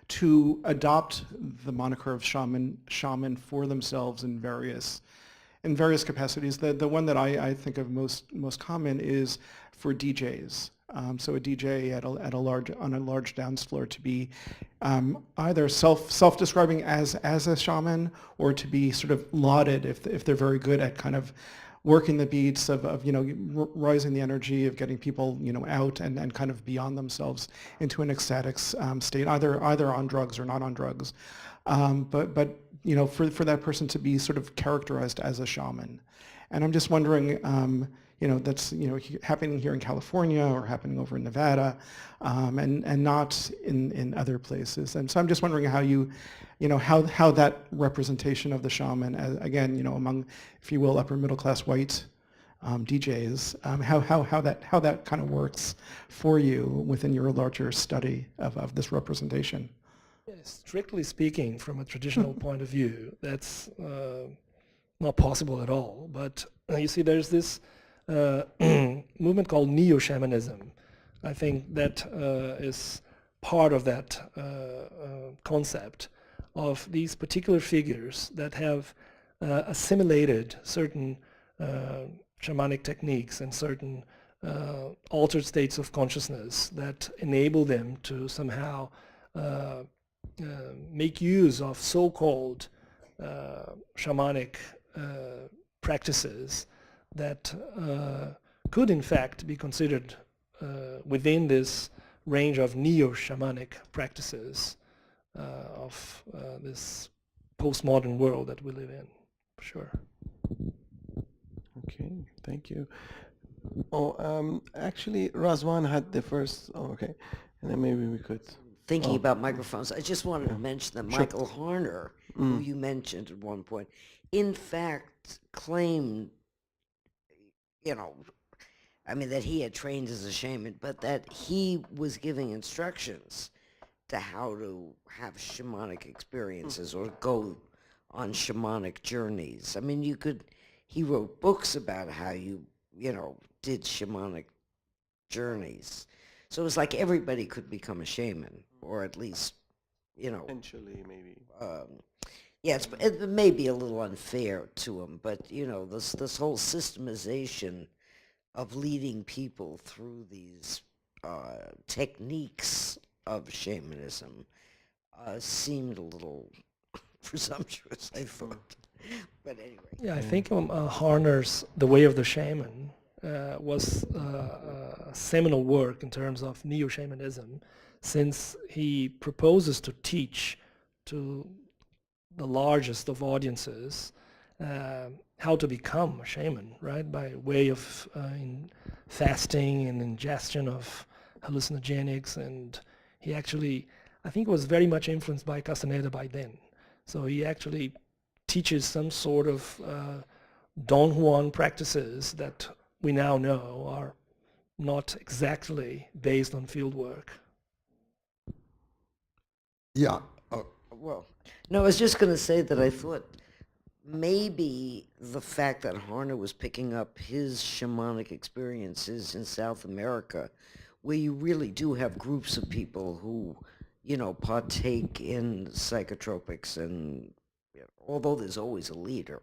to adopt the moniker of shaman for themselves in various capacities. The one that I think of most common is for DJs. So a DJ on a large dance floor to be either self-describing as a shaman, or to be sort of lauded if they're very good at kind of working the beats of rising the energy of getting people out and kind of beyond themselves into an ecstatic state, either on drugs or not on drugs, but for that person to be sort of characterized as a shaman. And I'm just wondering, that's happening here in California or happening over in Nevada, and not in other places. And so I'm just wondering how that representation of the shaman, again, among, if you will, upper middle class white DJs, how that kind of works for you within your larger study of this representation. Yes, strictly speaking, from a traditional point of view, that's not possible at all. But you see, there's this movement called neo-shamanism. I think that is part of that concept of these particular figures that have assimilated certain shamanic techniques and certain altered states of consciousness that enable them to somehow make use of so-called shamanic practices that could in fact be considered within this range of neo-shamanic practices of this postmodern world that we live in, for sure. Okay, thank you. Oh, actually, Razwan had the first. Oh, okay, and then maybe we could. Thinking about microphones, I just wanted to mention that Sure. Michael Harner, who you mentioned at one point, in fact claimed, that he had trained as a shaman, but that he was giving instructions to how to have shamanic experiences or go on shamanic journeys. I mean, he wrote books about how you did shamanic journeys. So it was like everybody could become a shaman, or at least, Eventually, maybe. Yes, it may be a little unfair to him, but this whole systemization of leading people through these techniques of shamanism seemed a little presumptuous, I thought. But anyway. Yeah, I think Harner's The Way of the Shaman was a seminal work in terms of neo-shamanism, since he proposes to teach to the largest of audiences how to become a shaman, right, by way of fasting and ingestion of hallucinogenics. And he actually, I think, was very much influenced by Castaneda by then. So he actually teaches some sort of Don Juan practices that we now know are not exactly based on field work. Yeah. Well, no, I was just going to say that I thought maybe the fact that Harner was picking up his shamanic experiences in South America where you really do have groups of people who, you know, partake in psychotropics, and you know, although there's always a leader,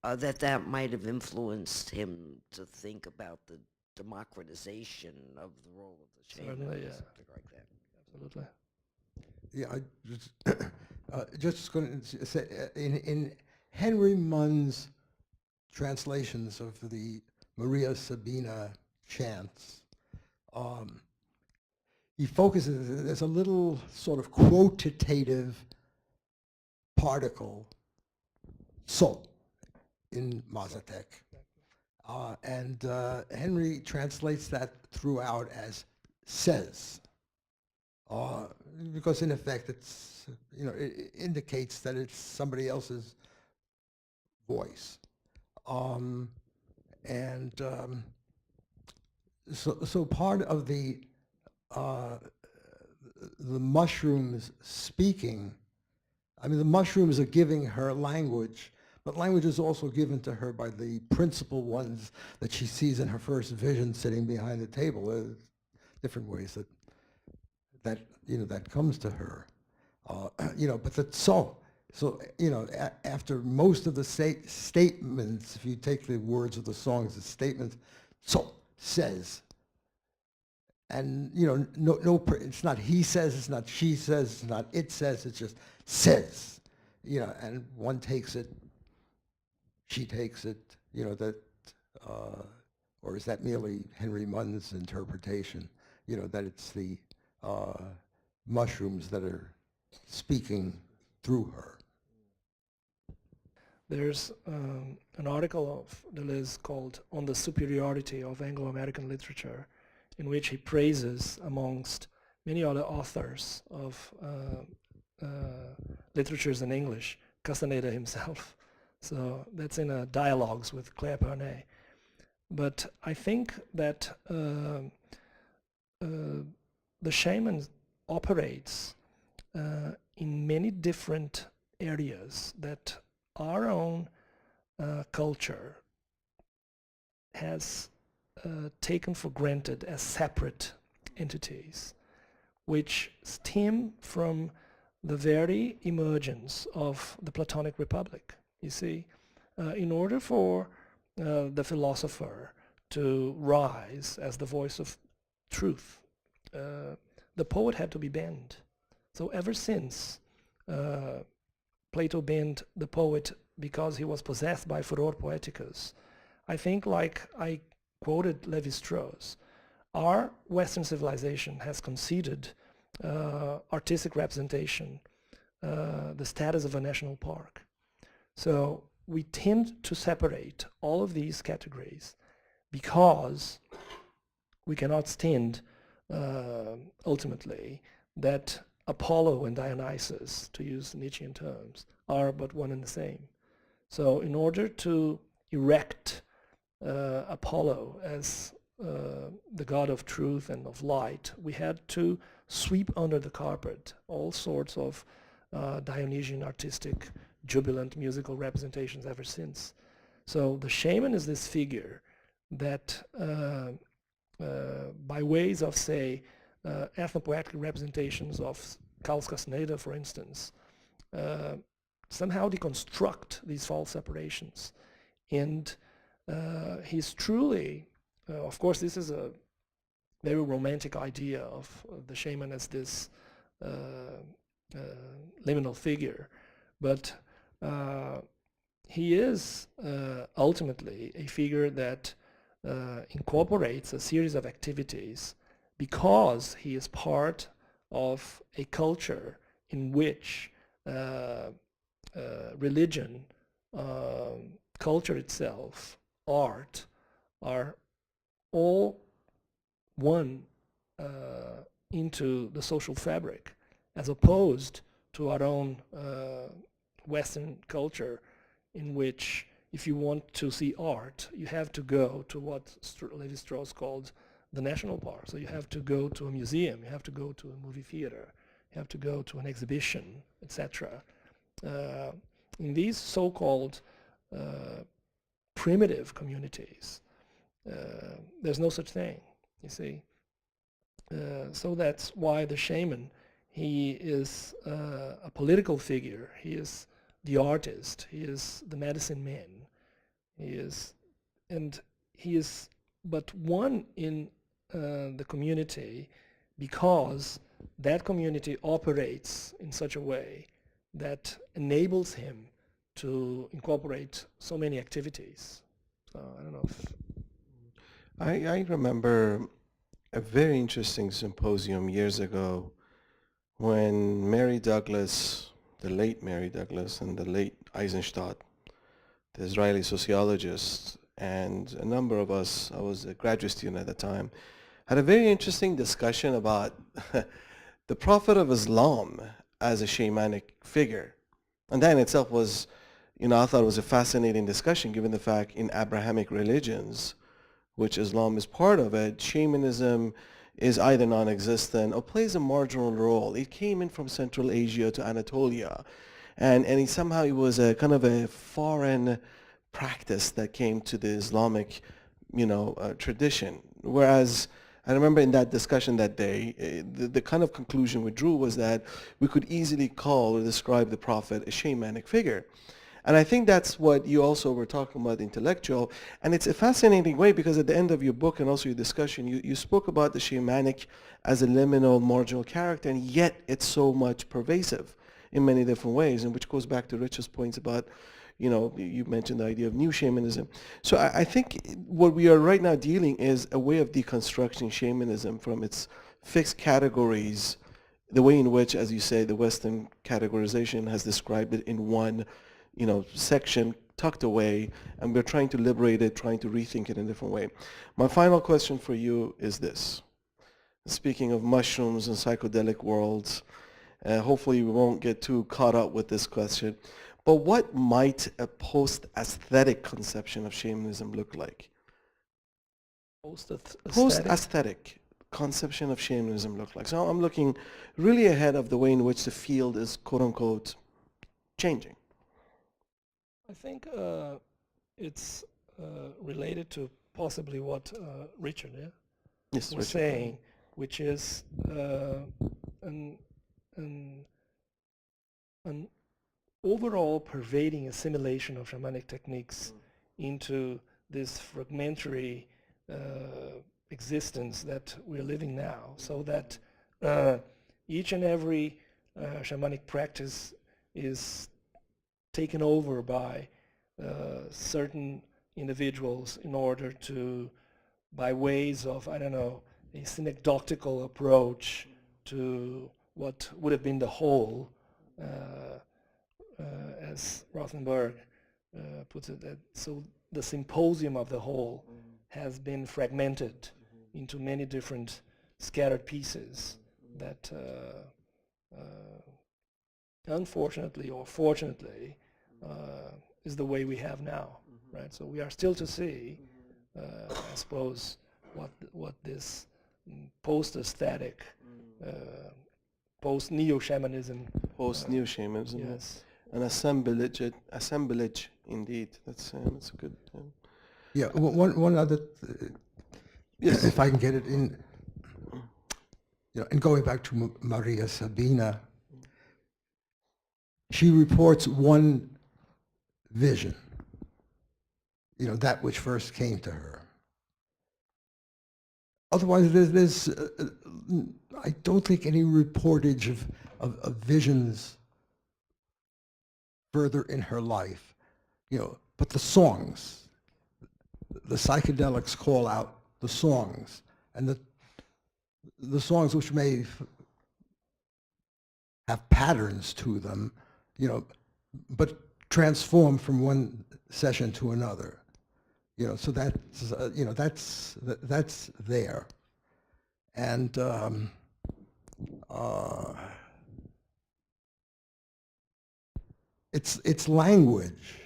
that might have influenced him to think about the democratization of the role of the shaman, Certainly, or yeah. something like that. Absolutely. Yeah, I just going to say, in Henry Munn's translations of the Maria Sabina chants, he focuses, there's a little sort of quotative particle, so, in Mazatec. And Henry translates that throughout as says. Because in effect it's, you know, it indicates that it's somebody else's voice. So part of the mushrooms speaking, I mean, the mushrooms are giving her language, but language is also given to her by the principal ones that she sees in her first vision sitting behind the table. There's different ways that you know, that comes to her. You know, but so you know, after most of the statements, if you take the words of the songs as statements, so says, and you know, it's not he says, it's not she says, it's not it says, it's just says, you know, and one takes it, she takes it, you know, that, or is that merely Henry Munn's interpretation? You know, that it's the mushrooms that are speaking through her. There's an article of Deleuze called "On the Superiority of Anglo-American Literature," in which he praises, amongst many other authors of literatures in English, Castaneda himself. So that's in a dialogues with Claire Pernay. But I think that the shaman operates in many different areas that our own culture has taken for granted as separate entities, which stem from the very emergence of the Platonic Republic. You see, in order for the philosopher to rise as the voice of truth, the poet had to be banned. So ever since Plato banned the poet because he was possessed by furor poeticus, I think, like I quoted Levi-Strauss, our Western civilization has conceded artistic representation the status of a national park. So we tend to separate all of these categories because we cannot stand ultimately that Apollo and Dionysus, to use Nietzschean terms, are but one and the same. So in order to erect Apollo as the god of truth and of light, we had to sweep under the carpet all sorts of Dionysian artistic, jubilant musical representations ever since. So the shaman is this figure that by ways of, say, ethnopoetic representations of Carlos Castaneda, for instance, somehow deconstruct these false separations. And he's truly, of course, this is a very romantic idea of the shaman as this liminal figure, but he is ultimately a figure that incorporates a series of activities because he is part of a culture in which religion, culture itself, art, are all one into the social fabric, as opposed to our own Western culture, in which if you want to see art, you have to go to what Levi-Strauss called the national park. So you have to go to a museum, you have to go to a movie theater, you have to go to an exhibition, etc. In these so-called primitive communities, there's no such thing, you see. So that's why the shaman, he is a political figure. He is the artist. He is the medicine man. He is but one in the community, because that community operates in such a way that enables him to incorporate so many activities. So I don't know if... I remember a very interesting symposium years ago when Mary Douglas, the late Mary Douglas, and the late Eisenstadt, the Israeli sociologist, and a number of us, I was a graduate student at the time, had a very interesting discussion about the Prophet of Islam as a shamanic figure. And that in itself was, I thought it was a fascinating discussion given the fact in Abrahamic religions, which Islam is part of it, shamanism is either non-existent or plays a marginal role. It came in from Central Asia to Anatolia. And somehow it was a kind of a foreign practice that came to the Islamic, tradition. Whereas I remember in that discussion that day, the kind of conclusion we drew was that we could easily call or describe the Prophet a shamanic figure. And I think that's what you also were talking about, intellectual. And it's a fascinating way because at the end of your book and also your discussion, you spoke about the shamanic as a liminal, marginal character, and yet it's so much pervasive in many different ways, and which goes back to Rich's points about, you mentioned the idea of new shamanism. So I think what we are right now dealing is a way of deconstructing shamanism from its fixed categories, the way in which, as you say, the Western categorization has described it in one section tucked away, and we're trying to liberate it, trying to rethink it in a different way. My final question for you is this. Speaking of mushrooms and psychedelic worlds, hopefully we won't get too caught up with this question, but what might a post-aesthetic conception of shamanism look like? Post-aesthetic conception of shamanism look like? So I'm looking really ahead of the way in which the field is quote-unquote changing. I think it's related to possibly what Richard was saying, which is an overall pervading assimilation of shamanic techniques into this fragmentary existence that we're living now, so that each and every shamanic practice is taken over by certain individuals in order to, by ways of, I don't know, a synecdochical approach to what would have been the whole, as Rothenberg puts it. So the symposium of the whole has been fragmented into many different scattered pieces that unfortunately or fortunately is the way we have now, right? So we are still to see, I suppose, what this post-aesthetic, post-neo-shamanism. Post-neo-shamanism. Yes. An assemblage indeed. That's a good. Yeah, one other, Yes. if I can get it in, and going back to Maria Sabina, she reports one vision, that which first came to her. Otherwise, there's I don't think any reportage of visions further in her life, but the songs, the psychedelics call out the songs, and the songs which may have patterns to them, but transform from one session to another. So that's there, and it's language,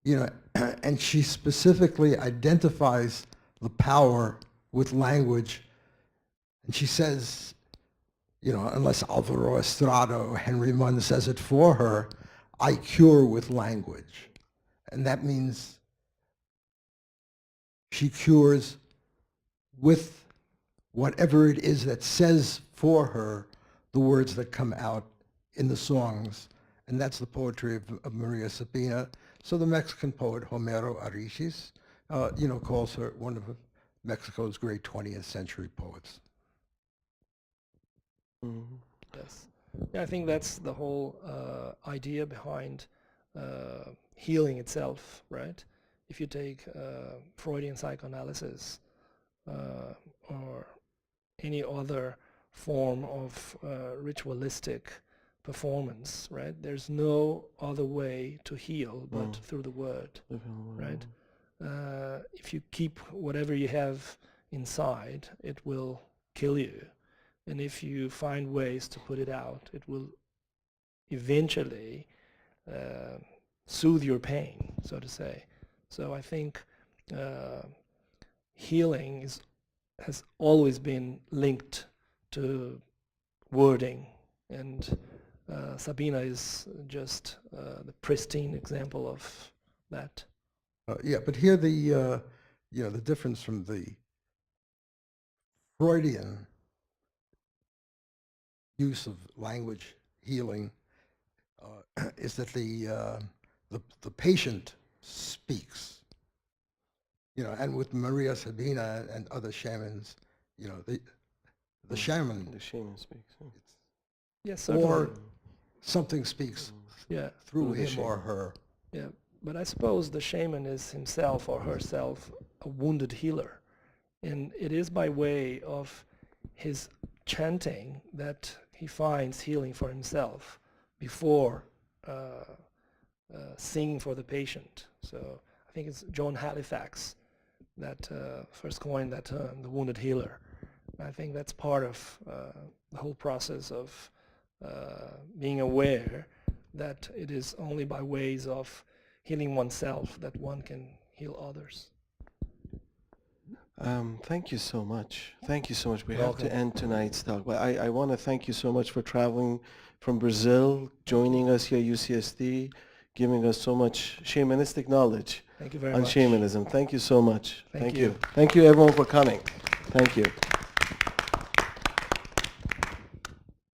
and she specifically identifies the power with language, and she says, unless Alvaro Estrada or Henry Munn says it for her, I cure with language. And that means she cures with whatever it is that says for her the words that come out in the songs. And that's the poetry of Maria Sabina. So the Mexican poet Homero Arichis, calls her one of Mexico's great 20th century poets. Mhm. Yes. Yeah, I think that's the whole idea behind healing itself, right? If you take Freudian psychoanalysis or any other form of ritualistic performance, right? There's no other way to heal but through the word, right? If you keep whatever you have inside, it will kill you. And if you find ways to put it out, it will eventually soothe your pain, so to say. So I think healing has always been linked to wording, and Sabina is just the pristine example of that. Yeah, but here the difference from the Freudian use of language healing is that the patient speaks. And with Maria Sabina and other shamans, the shaman The shaman speaks. Huh? Yes, certainly. or something speaks Yeah, through Through the him or shaman. her. yeah. But I suppose the shaman is himself or herself a wounded healer. And it is by way of his chanting that he finds healing for himself before singing for the patient. So I think it's John Halifax that first coined that term, the wounded healer. I think that's part of the whole process of being aware that it is only by ways of healing oneself that one can heal others. Thank you so much. Thank you so much. We Welcome. have to end tonight's talk, but I want to thank you so much for traveling from Brazil, joining us here at UCSD, giving us so much shamanistic knowledge Thank you very on much. shamanism. Thank you so much. Thank you. Thank you everyone for coming. Thank you.